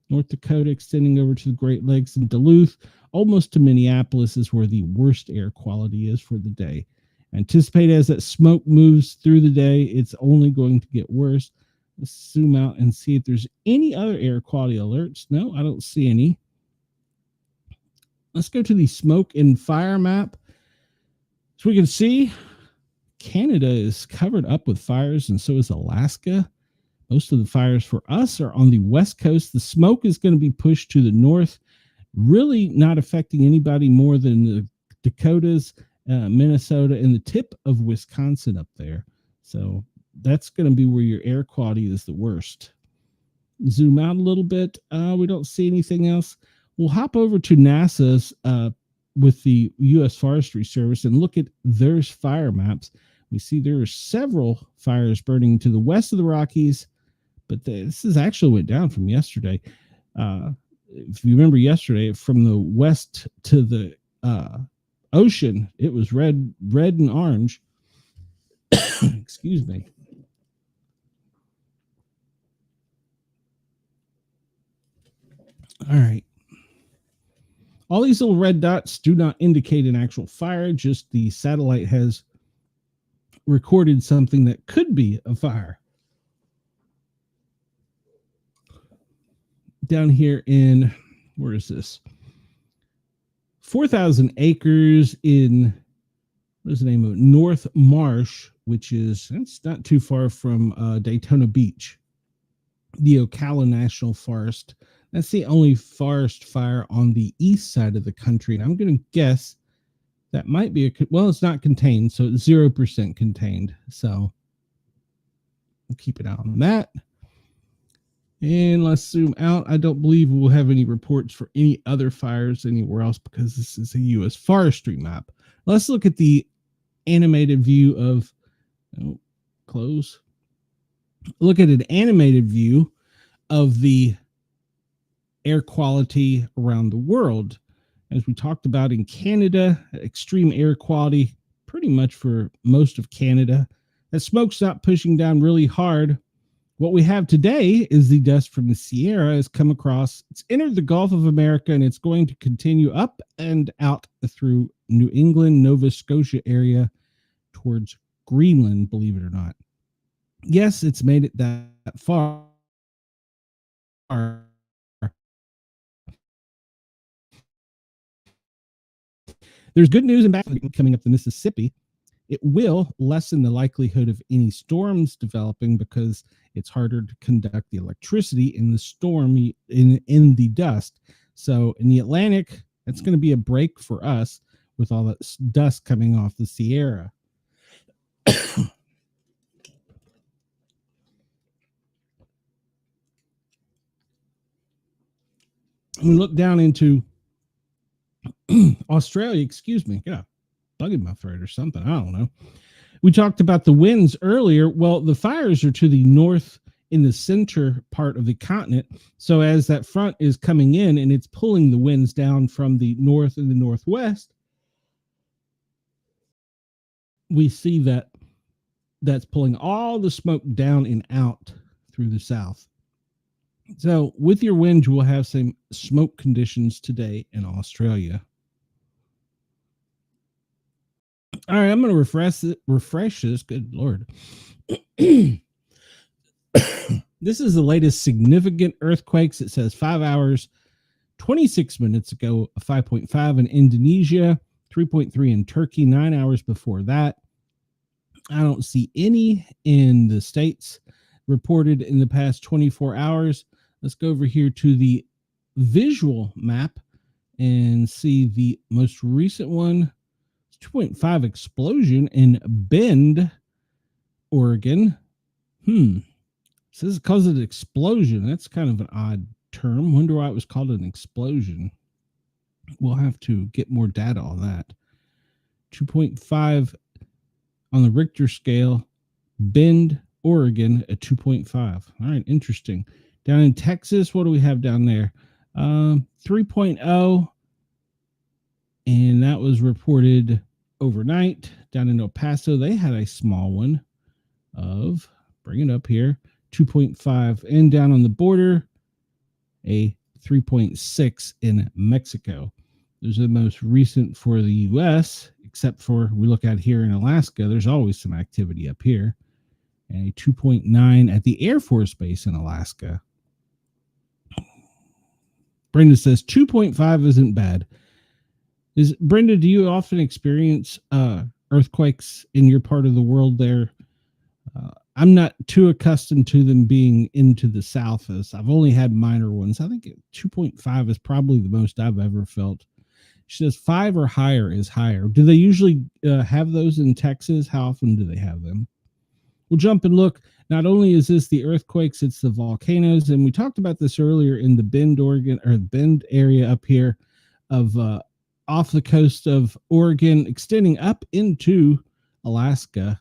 North Dakota, extending over to the Great Lakes, and Duluth, almost to Minneapolis, is where the worst air quality is for the day. Anticipate as that smoke moves through the day, it's only going to get worse. Let's zoom out and see if there's any other air quality alerts. No, I don't see any. Let's go to the smoke and fire map. So we can see Canada is covered up with fires, and so is Alaska. Most of the fires for us are on the west coast. The smoke is going to be pushed to the north, really not affecting anybody more than the Dakotas, Minnesota, and the tip of Wisconsin up there. So that's going to be where your air quality is the worst. Zoom out a little bit. We don't see anything else. We'll hop over to NASA's with the U.S. Forestry Service and look at their fire maps. We see there are several fires burning to the west of the Rockies, but this is actually went down from yesterday. If you remember yesterday, from the west to the ocean, it was red and orange. Excuse me. All right. All these little red dots do not indicate an actual fire, just the satellite has recorded something that could be a fire. Down here in, where is this? 4,000 acres in, what is the name of it? North Marsh, which is, it's not too far from Daytona Beach. The Ocala National Forest. That's the only forest fire on the east side of the country. And I'm going to guess that might be well, it's not contained, so it's 0% contained. So we'll keep an eye on that. And let's zoom out. I don't believe we'll have any reports for any other fires anywhere else because this is a U.S. forestry map. Let's look at the animated view of, close. Look at an animated view of the air quality around the world. As we talked about in Canada, extreme air quality pretty much for most of Canada. That smoke's not pushing down really hard. What we have today is the dust from the Sierra has come across. It's entered the Gulf of America, and it's going to continue up and out through New England, Nova Scotia area towards Greenland, believe it or not. Yes, it's made it that far. There's good news and bad news coming up the Mississippi. It will lessen the likelihood of any storms developing because it's harder to conduct the electricity in the storm in the dust. So in the Atlantic, that's going to be a break for us with all that dust coming off the Sierra. We look down into Australia, excuse me, got a bug in my throat or something. I don't know. We talked about the winds earlier. Well, the fires are to the north in the center part of the continent. So as that front is coming in and it's pulling the winds down from the north and the northwest, we see that that's pulling all the smoke down and out through the south. So with your wind, you will have some smoke conditions today in Australia. All right, I'm going to refresh this. Good Lord. This is the latest significant earthquakes. It says 5 hours, 26 minutes ago, a 5.5 in Indonesia, 3.3 in Turkey, 9 hours before that. I don't see any in the States reported in the past 24 hours. Let's go over here to the visual map and see the most recent one. 2.5 explosion in Bend, Oregon. It says it caused an explosion. That's kind of an odd term. Wonder why it was called an explosion. We'll have to get more data on that. 2.5 on the Richter scale. Bend, Oregon at 2.5. All right, interesting. Down in Texas, what do we have down there? 3.0. And that was reported overnight. Down in El Paso, they had a small one of, bring it up here, 2.5. And down on the border, a 3.6 in Mexico. Those are the most recent for the U.S., except for we look at here in Alaska. There's always some activity up here. And a 2.9 at the Air Force Base in Alaska. Brenda says 2.5 isn't bad. Brenda, do you often experience earthquakes in your part of the world there? I'm not too accustomed to them being into the south, as I've only had minor ones. I think 2.5 is probably the most I've ever felt. She says 5 or higher is higher. Do they usually have those in Texas? How often do they have them? We'll jump and look. Not only is this the earthquakes, it's the volcanoes. And we talked about this earlier in the Bend, Oregon, or Bend area up here of off the coast of Oregon, extending up into Alaska.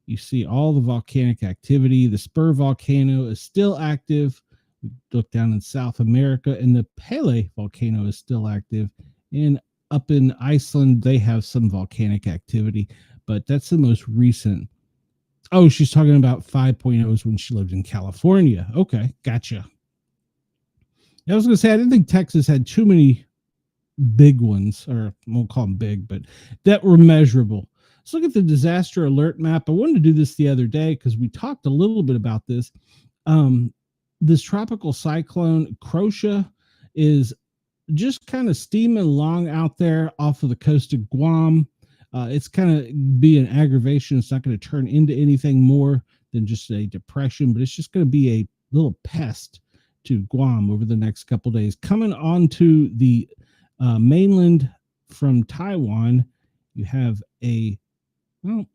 You see all the volcanic activity. The Spur volcano is still active. We look down in South America, and the Pele volcano is still active. And up in Iceland, they have some volcanic activity, but that's the most recent. Oh, she's talking about 5.0s when she lived in California. Okay, gotcha. I was going to say, I didn't think Texas had too many big ones, or I won't call them big, but that were measurable. Let's look at the disaster alert map. I wanted to do this the other day because we talked a little bit about this. This tropical cyclone, Croatia, is just kind of steaming along out there off of the coast of Guam. It's kind of be an aggravation. It's not going to turn into anything more than just a depression, but it's just going to be a little pest to Guam over the next couple of days. Coming onto the mainland from Taiwan, you have a, well,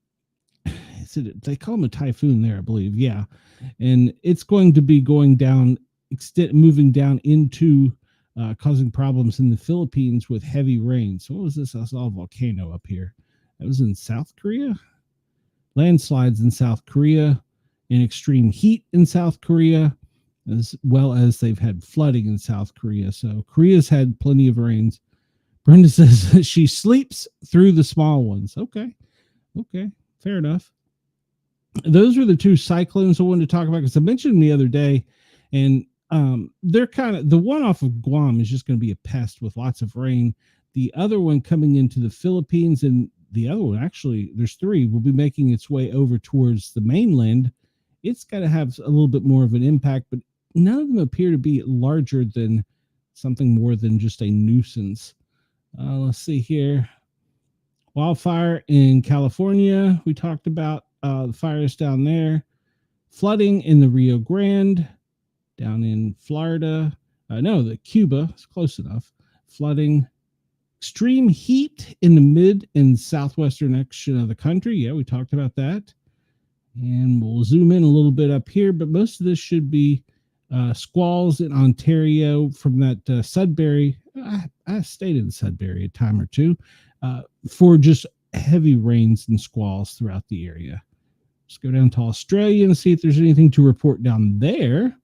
they call them a typhoon there, I believe. Yeah. And it's going to be going down, moving down into causing problems in the Philippines with heavy rain. So what was this? I saw a volcano up here. That was in South Korea. Landslides in South Korea, and extreme heat in South Korea, as well as they've had flooding in South Korea. So Korea's had plenty of rains. Brenda says she sleeps through the small ones. Okay. Okay, fair enough. Those are the two cyclones I wanted to talk about because I mentioned them the other day, and they're kind of, the one off of Guam is just going to be a pest with lots of rain. The other one coming into the Philippines, and the other one, actually, there's three, will be making its way over towards the mainland. It's got to have a little bit more of an impact, but none of them appear to be larger than something more than just a nuisance. Let's see here. Wildfire in California, we talked about the fires down there. Flooding in the Rio Grande, down in Florida. No, the Cuba, it's close enough. Flooding. Extreme heat in the mid and southwestern section of the country. Yeah, we talked about that. And we'll zoom in a little bit up here, but most of this should be squalls in Ontario from that Sudbury. I stayed in Sudbury a time or two for just heavy rains and squalls throughout the area. Let's go down to Australia and see if there's anything to report down there.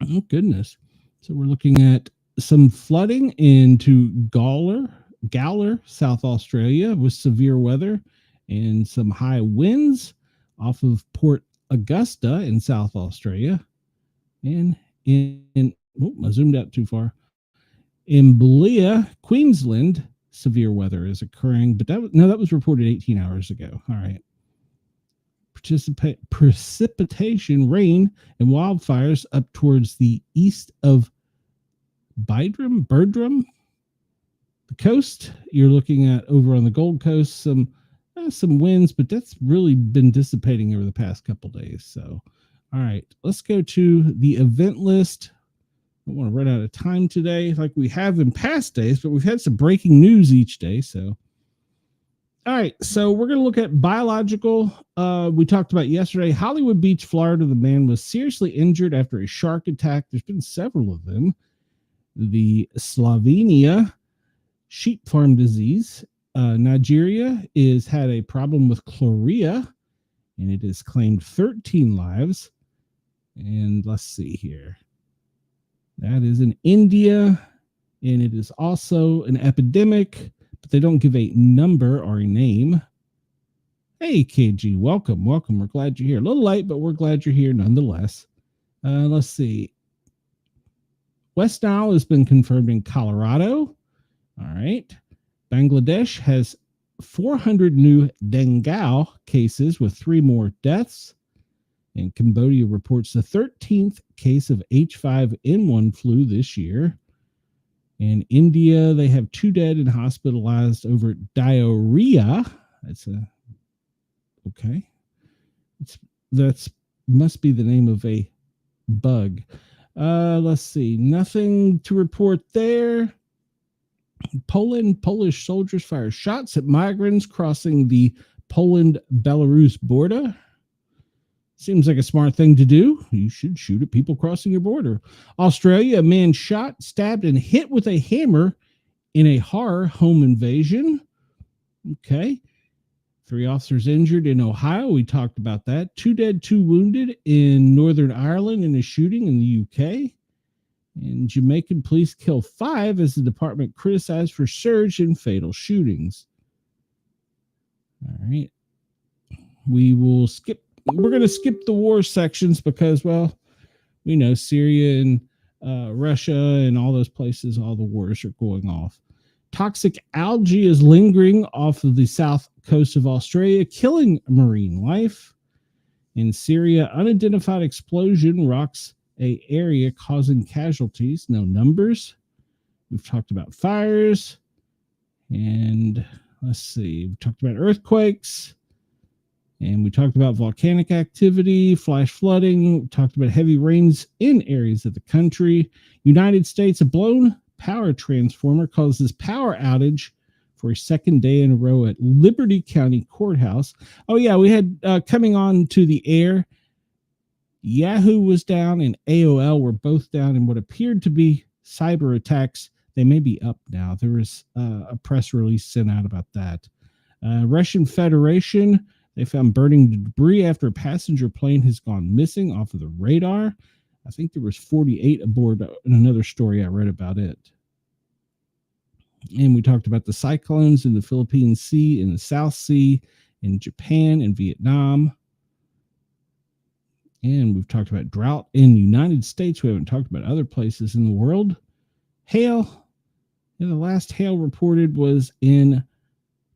Oh, goodness. So we're looking at some flooding into Gawler, South Australia, with severe weather and some high winds off of Port Augusta in South Australia. And I zoomed out too far. In Belia, Queensland, severe weather is occurring, but that was reported 18 hours ago. All right. Precipitation, rain, and wildfires up towards the east of Bertram, the coast. You're looking at over on the Gold Coast, some winds, but that's really been dissipating over the past couple days. So, all right, let's go to the event list. I don't want to run out of time today like we have in past days, but we've had some breaking news each day. So, all right, so we're going to look at biological. We talked about yesterday, Hollywood Beach, Florida. The man was seriously injured after a shark attack. There's been several of them. The Slovenia sheep farm disease. Nigeria has had a problem with chlorea, and it has claimed 13 lives. And let's see here. That is in India, and it is also an epidemic, but they don't give a number or a name. Hey, KG, welcome. We're glad you're here. A little late, but we're glad you're here nonetheless. Let's see. West Nile has been confirmed in Colorado. All right. Bangladesh has 400 new dengue cases with 3 more deaths. And Cambodia reports the 13th case of H5N1 flu this year. In India, they have 2 dead and hospitalized over diarrhea. That's must be the name of a bug. Let's see. Nothing to report there. Polish soldiers fire shots at migrants crossing the Poland-Belarus border. Seems like a smart thing to do. You should shoot at people crossing your border. Australia, a man shot, stabbed, and hit with a hammer in a horror home invasion. Okay. 3 officers injured in Ohio. We talked about that. 2 dead, 2 wounded in Northern Ireland in a shooting in the UK. And Jamaican police kill 5 as the department criticized for surge in fatal shootings. All right. We're going to skip the war sections because, well, we know Syria and Russia and all those places, all the wars are going off. Toxic algae is lingering off of the south coast of Australia, killing marine life. In Syria, unidentified explosion rocks an area causing casualties. No numbers. We've talked about fires. And let's see. We talked about earthquakes. And we talked about volcanic activity, flash flooding. We talked about heavy rains in areas of the country. United States, a blown power transformer causes power outage for a 2nd day in a row at Liberty County Courthouse. Oh, yeah, we had coming on to the air, Yahoo was down and AOL were both down in what appeared to be cyber attacks. They may be up now. There was a press release sent out about that. Russian Federation, they found burning debris after a passenger plane has gone missing off of the radar. I think there was 48 aboard in another story I read about it. And we talked about the cyclones in the Philippine Sea, in the South Sea, in Japan and Vietnam. And we've talked about drought in the United States. We haven't talked about other places in the world. Hail. And the last hail reported was in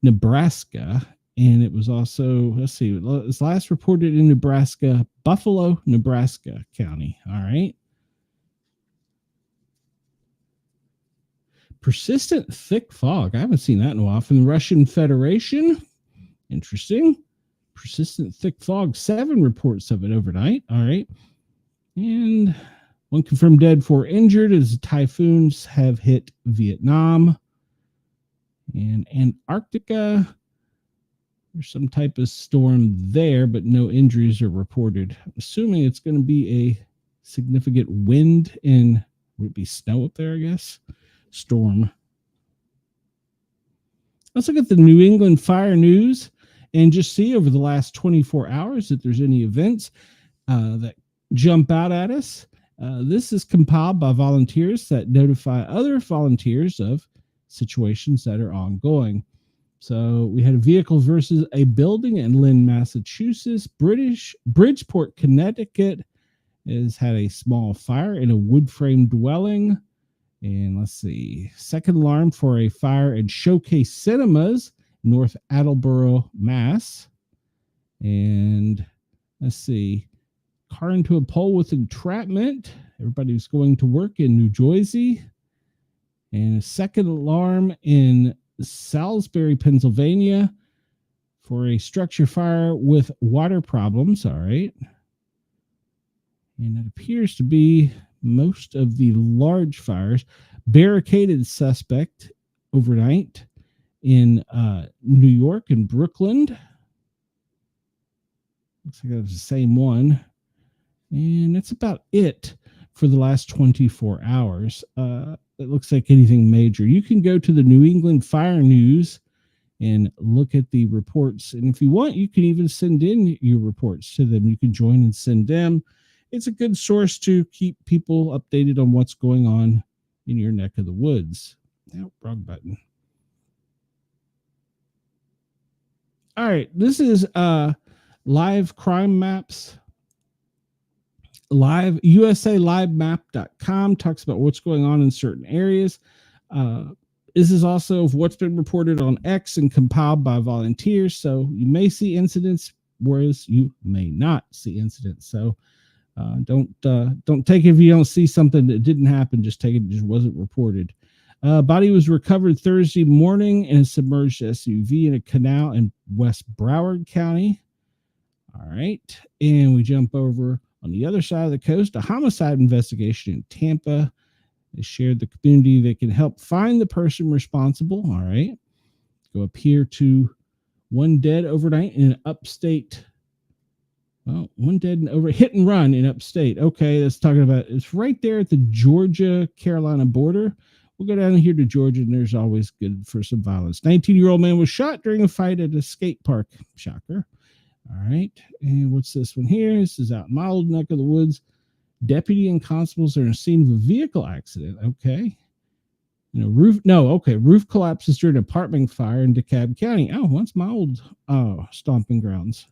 Nebraska. And it was also, let's see, it was last reported in Nebraska, Buffalo, Nebraska County. All right. Persistent thick fog. I haven't seen that in a while. From the Russian Federation. Interesting. Persistent thick fog. 7 reports of it overnight. All right. And 1 confirmed dead, 4 injured as typhoons have hit Vietnam. And Antarctica, there's some type of storm there, but no injuries are reported. I'm assuming it's going to be a significant wind and would it be snow up there, I guess? Storm. Let's look at the New England Fire News and just see over the last 24 hours if there's any events that jump out at us. This is compiled by volunteers that notify other volunteers of situations that are ongoing. So we had a vehicle versus a building in Lynn, Massachusetts. Bridgeport, Connecticut has had a small fire in a wood frame dwelling. And let's see, second alarm for a fire in Showcase Cinemas, North Attleboro, Mass. And let's see, car into a pole with entrapment. Everybody was going to work in New Jersey. And a second alarm in Salisbury, Pennsylvania for a structure fire with water problems. All right. And it appears to be most of the large fires. Barricaded suspect overnight in New York and Brooklyn. Looks like it was the same one. And that's about it for the last 24 hours. It looks like anything major. You can go to the New England Fire News and look at the reports. And if you want, you can even send in your reports to them. You can join and send them. It's a good source to keep people updated on what's going on in your neck of the woods. Oh, wrong button. All right, this is live crime maps. USALiveMap.com talks about what's going on in certain areas. This is also what's been reported on X and compiled by volunteers. So you may see incidents, whereas you may not see incidents. So don't take it if you don't see something that didn't happen. Just take it just wasn't reported. Body was recovered Thursday morning in a submerged SUV in a canal in West Broward County. All right, and we jump over on the other side of the coast. A homicide investigation in Tampa. They shared the community that can help find the person responsible. All right, go up here to 1 dead overnight in an upstate. Well, 1 dead and over hit and run in upstate. Okay, that's talking about, it's right there at the Georgia-Carolina border. We'll go down here to Georgia, and there's always good for some violence. 19-year-old man was shot during a fight at a skate park. Shocker. All right, and what's this one here? This is out in my old neck of the woods. Deputy and constables are in a scene of a vehicle accident. Okay. Roof collapses during an apartment fire in DeKalb County. Oh, that's my old stomping grounds.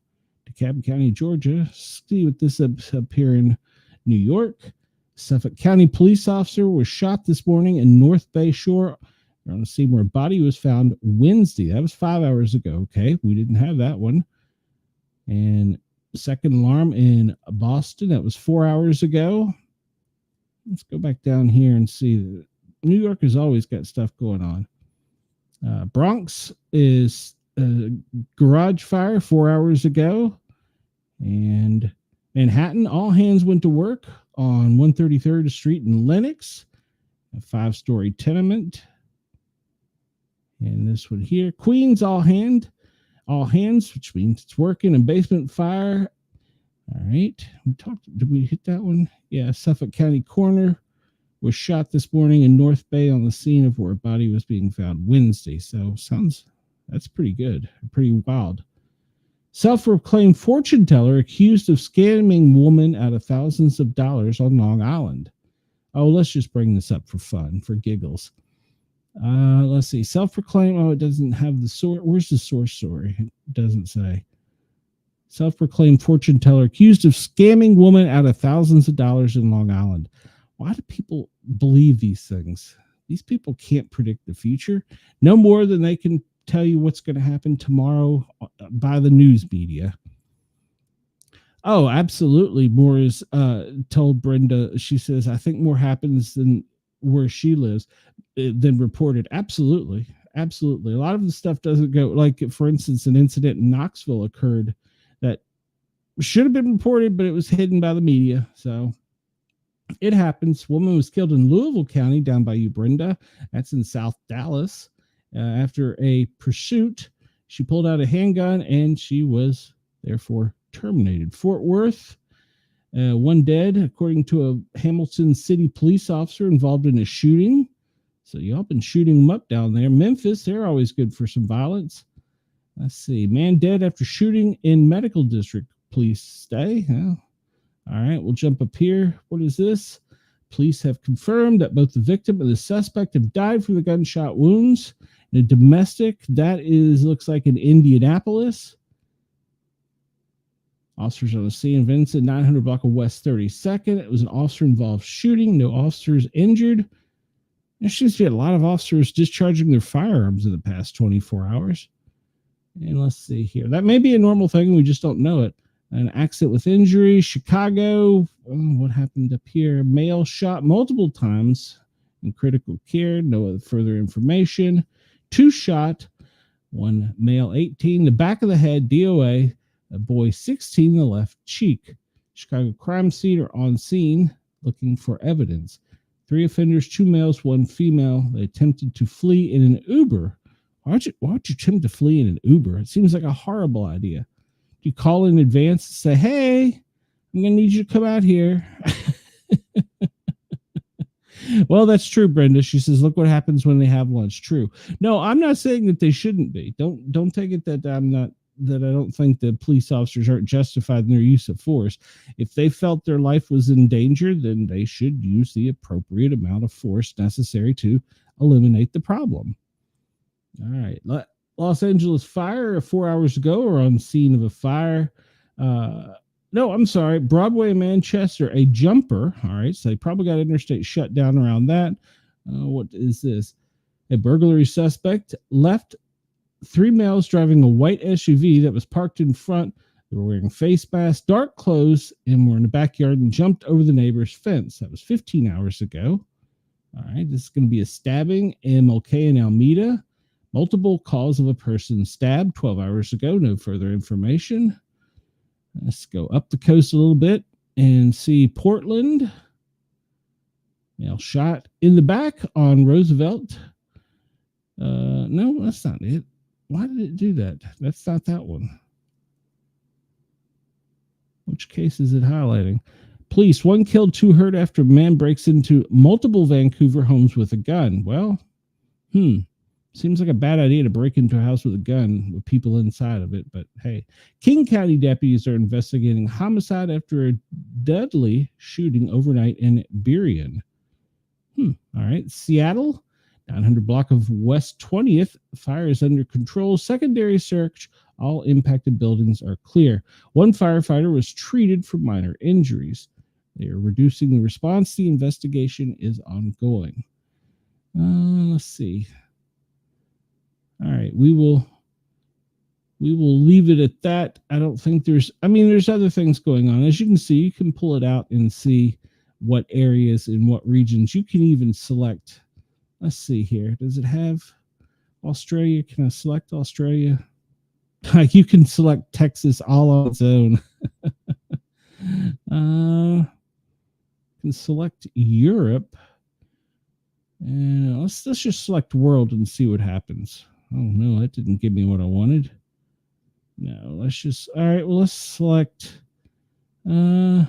DeKalb County, Georgia. See what this up here in New York. Suffolk County police officer was shot this morning in North Bay Shore. You're on the scene where a body was found Wednesday. That was 5 hours ago. Okay, we didn't have that one. And second alarm in Boston. That was 4 hours ago. Let's go back down here and see. New York has always got stuff going on. Bronx is a garage fire 4 hours ago. And Manhattan, all hands went to work on 133rd Street in Lenox, a 5-story tenement. And this one here, Queens, all hands, which means it's working. A basement fire. All right. Did we hit that one? Yeah. Suffolk County coroner was shot this morning in North Bay on the scene of where a body was being found Wednesday. So that's pretty good. Pretty wild. Self-proclaimed fortune teller accused of scamming woman out of thousands of dollars on Long Island. Oh, let's just bring this up for fun, for giggles. Let's see. Self-proclaimed. Oh, it doesn't have the source. Where's the source story? It doesn't say. Self-proclaimed fortune teller accused of scamming woman out of thousands of dollars in Long Island. Why do people believe these things? These people can't predict the future no more than they can tell you what's going to happen tomorrow by the news media. Oh, absolutely. More is told Brenda. She says, I think more happens than where she lives than reported. Absolutely. Absolutely. A lot of the stuff doesn't go, like, for instance, an incident in Knoxville occurred that should have been reported, but it was hidden by the media. So it happens. Woman was killed in Louisville County, down by you, Brenda. That's in South Dallas. After a pursuit, she pulled out a handgun and she was therefore terminated. Fort Worth, one dead, according to a Hamilton City police officer involved in a shooting. So y'all been shooting them up down there. Memphis, they're always good for some violence. Let's see. Man dead after shooting in medical district. Police stay. Oh. All right, we'll jump up here. What is this? Police have confirmed that both the victim and the suspect have died from the gunshot wounds in a domestic. That looks like in Indianapolis. Officers on the scene of incident, 900 block of West 32nd. It was an officer-involved shooting. No officers injured. There seems to be a lot of officers discharging their firearms in the past 24 hours. And let's see here. That may be a normal thing. We just don't know it. An accident with injury. Chicago. What happened up here? Male shot multiple times in critical care. No further information. 2 shot. One male 18. The back of the head. DOA. A boy 16. The left cheek. Chicago crime scene are on scene looking for evidence. 3 offenders, 2 males, 1 female. They attempted to flee in an Uber. Why would you attempt to flee in an Uber? It seems like a horrible idea. You call in advance and say, hey, I'm going to need you to come out here. Well, that's true, Brenda. She says, look what happens when they have lunch. True. No, I'm not saying that they shouldn't be. Don't take it that I don't think the police officers aren't justified in their use of force. If they felt their life was in danger, then they should use the appropriate amount of force necessary to eliminate the problem. All right. Los Angeles fire 4 hours ago or on scene of a fire. No, I'm sorry. Broadway, Manchester, a jumper. All right. So they probably got interstate shut down around that. What is this? A burglary suspect left 3 males driving a white SUV that was parked in front. They were wearing face masks, dark clothes, and were in the backyard and jumped over the neighbor's fence. That was 15 hours ago. All right. This is going to be a stabbing. MLK in Alameda. Multiple calls of a person stabbed 12 hours ago. No further information. Let's go up the coast a little bit and see Portland. Male shot in the back on Roosevelt. No, that's not it. Why did it do that? That's not that one. Which case is it highlighting? Police, 1 killed, 2 hurt after a man breaks into multiple Vancouver homes with a gun. Well, seems like a bad idea to break into a house with a gun with people inside of it, but hey. King County deputies are investigating homicide after a deadly shooting overnight in Burien. All right. Seattle, 900 block of West 20th. Fire is under control. Secondary search. All impacted buildings are clear. 1 firefighter was treated for minor injuries. They are reducing the response. The investigation is ongoing. Let's see. All right, we will leave it at that. I don't think there's other things going on. As you can see, you can pull it out and see what areas and what regions. You can even select. Let's see here. Does it have Australia? Can I select Australia? You can select Texas all on its own. Can select Europe. And let's just select world and see what happens. Oh no, that didn't give me what I wanted. No, all right, well, let's select Korea,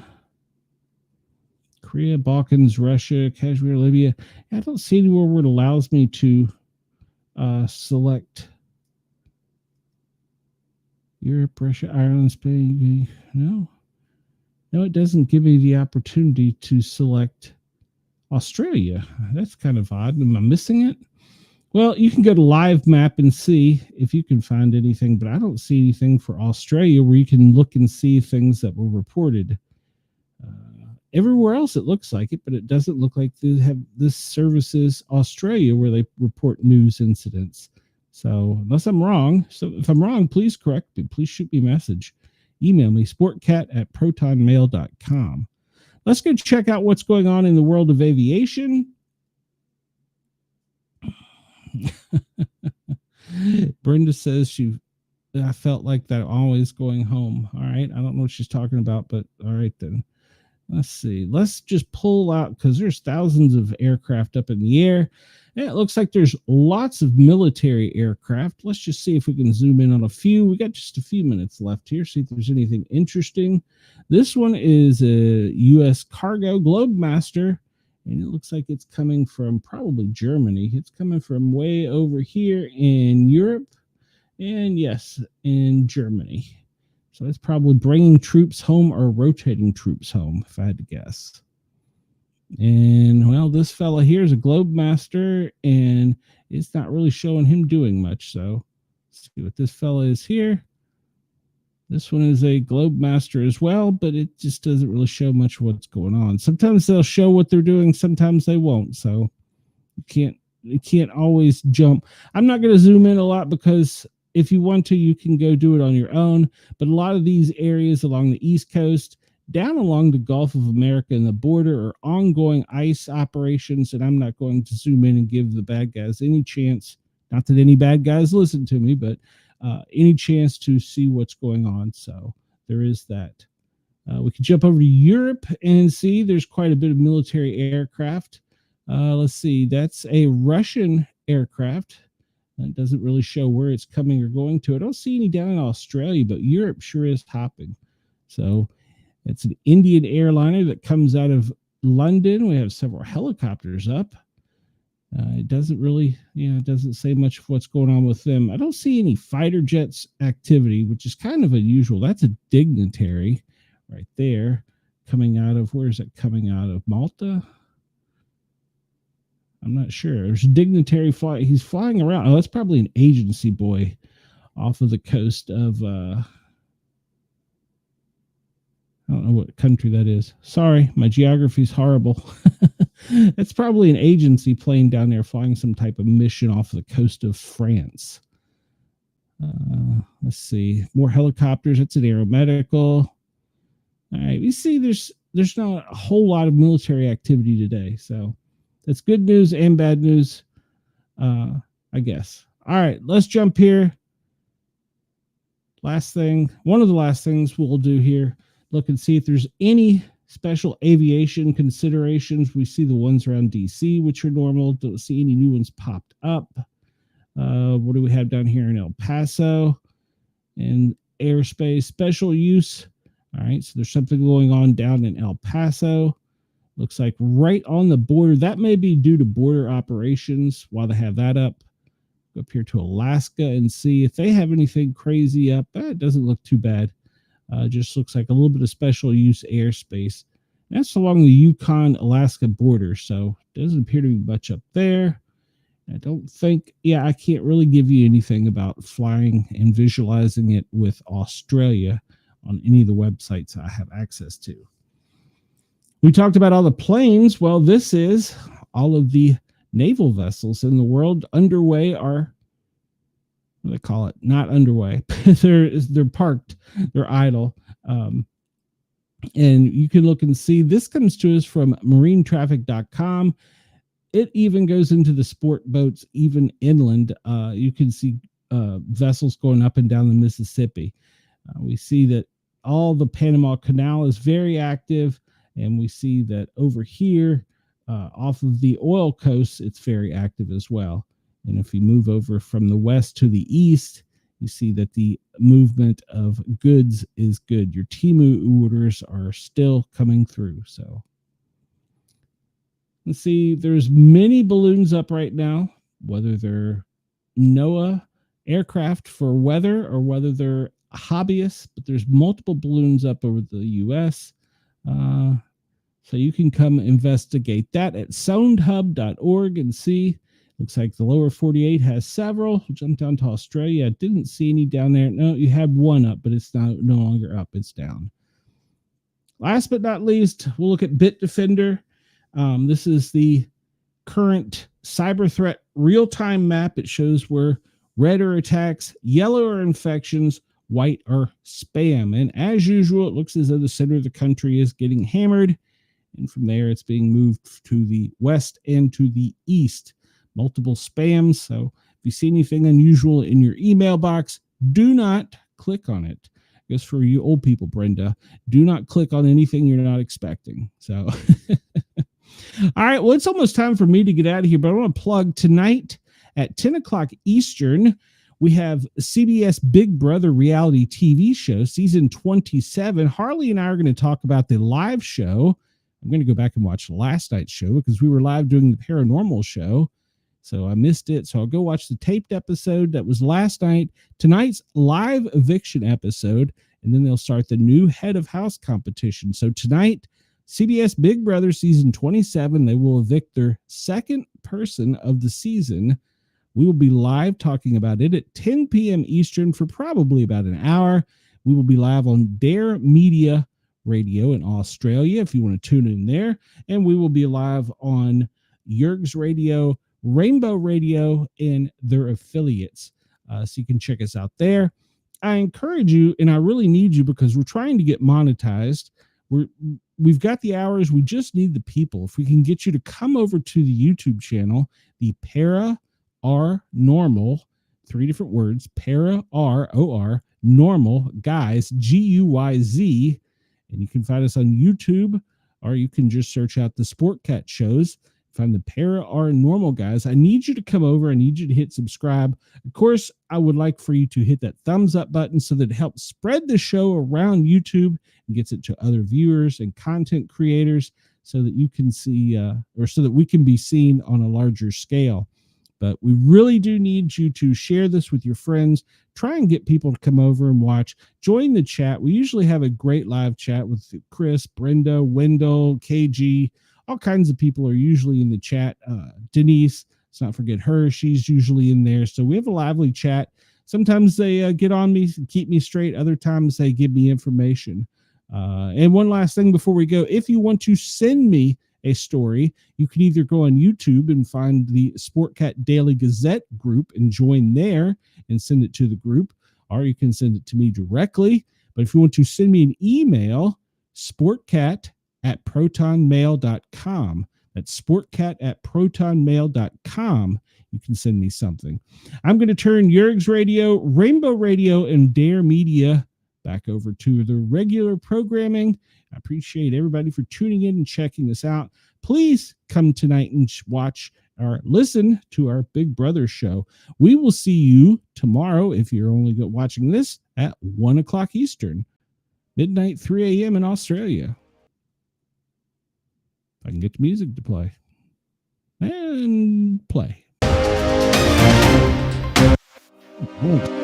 Balkans, Russia, Kashmir, Libya. I don't see anywhere where it allows me to select Europe, Russia, Ireland, Spain. No, it doesn't give me the opportunity to select Australia. That's kind of odd. Am I missing it? Well, you can go to Live Map and see if you can find anything, but I don't see anything for Australia where you can look and see things that were reported. Everywhere else, it looks like it, but it doesn't look like they have this services Australia where they report news incidents. So unless I'm wrong, so if I'm wrong, please correct me. Please shoot me a message. Email me, sportcat@protonmail.com. Let's go check out what's going on in the world of aviation. Brenda says I felt like that always going home. All right. I don't know what she's talking about, but all right then. Let's see. Let's just pull out because there's thousands of aircraft up in the air. And it looks like there's lots of military aircraft. Let's just see if we can zoom in on a few. We got just a few minutes left here. See if there's anything interesting. This one is a U.S. cargo Globemaster. And it looks like it's coming from probably Germany. It's coming from way over here in Europe. And yes, in Germany. So it's probably bringing troops home or rotating troops home, if I had to guess. And, well, this fella here is a Globemaster, and it's not really showing him doing much. So let's see what this fella is here. This one is a Globemaster as well, but it just doesn't really show much what's going on. Sometimes they'll show what they're doing, sometimes they won't. So you can't always jump. I'm not going to zoom in a lot because if you want to, you can go do it on your own. But a lot of these areas along the East Coast, down along the Gulf of America and the border are ongoing ICE operations. And I'm not going to zoom in and give the bad guys any chance. Not that any bad guys listen to me, but any chance to see what's going on. So there is that. We can jump over to Europe and see there's quite a bit of military aircraft. Let's see. That's a Russian aircraft. It doesn't really show where it's coming or going to. I don't see any down in Australia, but Europe sure is hopping. So it's an Indian airliner that comes out of London. We have several helicopters up. It doesn't really, it doesn't say much of what's going on with them. I don't see any fighter jets activity, which is kind of unusual. That's a dignitary right there coming out of, where is it coming out of? Malta? I'm not sure. There's a dignitary fly. He's flying around. Oh, that's probably an agency boy off of the coast of, I don't know what country that is. Sorry, my geography's horrible. It's probably an agency plane down there flying some type of mission off the coast of France. Let's see. More helicopters. It's an aeromedical. All right. You see there's not a whole lot of military activity today. So that's good news and bad news, I guess. All right. Let's jump here. Last thing. One of the last things we'll do here. Look and see if there's any special aviation considerations. We see the ones around DC, which are normal. Don't see any new ones popped up. What do we have down here in El Paso? And airspace special use. All right, so there's something going on down in El Paso. Looks like right on the border. That may be due to border operations while they have that up. Go up here to Alaska and see if they have anything crazy up. It doesn't look too bad. Just looks like a little bit of special use airspace. That's along the Yukon-Alaska border, so doesn't appear to be much up there. I don't think, I can't really give you anything about flying and visualizing it with Australia on any of the websites I have access to. We talked about all the planes. Well, this is all of the naval vessels in the world underway are, what do they call it? Not underway. They're parked. They're idle. And you can look and see. This comes to us from marinetraffic.com. It even goes into the sport boats, even inland. You can see vessels going up and down the Mississippi. We see that all the Panama Canal is very active. And we see that over here, off of the oil coast, it's very active as well. And if you move over from the west to the east, you see that the movement of goods is good. Your Temu orders are still coming through. So let's see, there's many balloons up right now, whether they're NOAA aircraft for weather or whether they're hobbyists, but there's multiple balloons up over the U.S. So you can come investigate that at soundhub.org and see. Looks like the lower 48 has several. We'll jump down to Australia. I didn't see any down there. No, you have one up, but it's no longer up. It's down. Last but not least, we'll look at Bitdefender. This is the current cyber threat real-time map. It shows where red are attacks, yellow are infections, white are spam. And as usual, it looks as though the center of the country is getting hammered. And from there, it's being moved to the west and to the east. Multiple spams. So if you see anything unusual in your email box, do not click on it. I guess for you old people, Brenda, do not click on anything you're not expecting. So, all right. Well, it's almost time for me to get out of here, but I want to plug tonight at 10 o'clock Eastern. We have CBS Big Brother reality TV show, season 27. Harley and I are going to talk about the live show. I'm going to go back and watch last night's show because we were live doing the paranormal show. So I missed it. So I'll go watch the taped episode that was last night, tonight's live eviction episode, and then they'll start the new head of house competition. So tonight, CBS Big Brother season 27, they will evict their second person of the season. We will be live talking about it at 10 p.m. Eastern for probably about an hour. We will be live on Dare Media Radio in Australia if you want to tune in there. And we will be live on Yerg's Radio, Rainbow Radio, and their affiliates. So you can check us out there. I encourage you, and I really need you because we're trying to get monetized. We've got the hours. We just need the people. If we can get you to come over to the YouTube channel, the Para R Normal, 3 different words, Para R O R Normal Guys, GUYZ, and you can find us on YouTube, or you can just search out the Sportcat shows. Find the Para R Normal Guys. I need you to come over. I need you to hit subscribe. Of course, I would like for you to hit that thumbs up button so that it helps spread the show around YouTube and gets it to other viewers and content creators so that you can see, or so that we can be seen on a larger scale. But we really do need you to share this with your friends. Try and get people to come over and watch. Join the chat. We usually have a great live chat with Chris, Brenda, Wendell, KG. All kinds of people are usually in the chat. Denise, let's not forget her. She's usually in there. So we have a lively chat. Sometimes they get on me, keep me straight. Other times they give me information. And one last thing before we go, if you want to send me a story, you can either go on YouTube and find the Sportcat Daily Gazette group and join there and send it to the group, or you can send it to me directly. But if you want to send me an email, sportcat@protonmail.com. That's sportcat@protonmail.com. You can send me something. I'm going to turn Yerg's Radio, Rainbow Radio, and Dare Media back over to the regular programming. I appreciate everybody for tuning in and checking us out. Please come tonight and watch or listen to our Big Brother show. We will see you tomorrow, if you're only watching this, at 1 o'clock Eastern, midnight, 3 a.m. in Australia. If I can get the music to play. And play. Oh.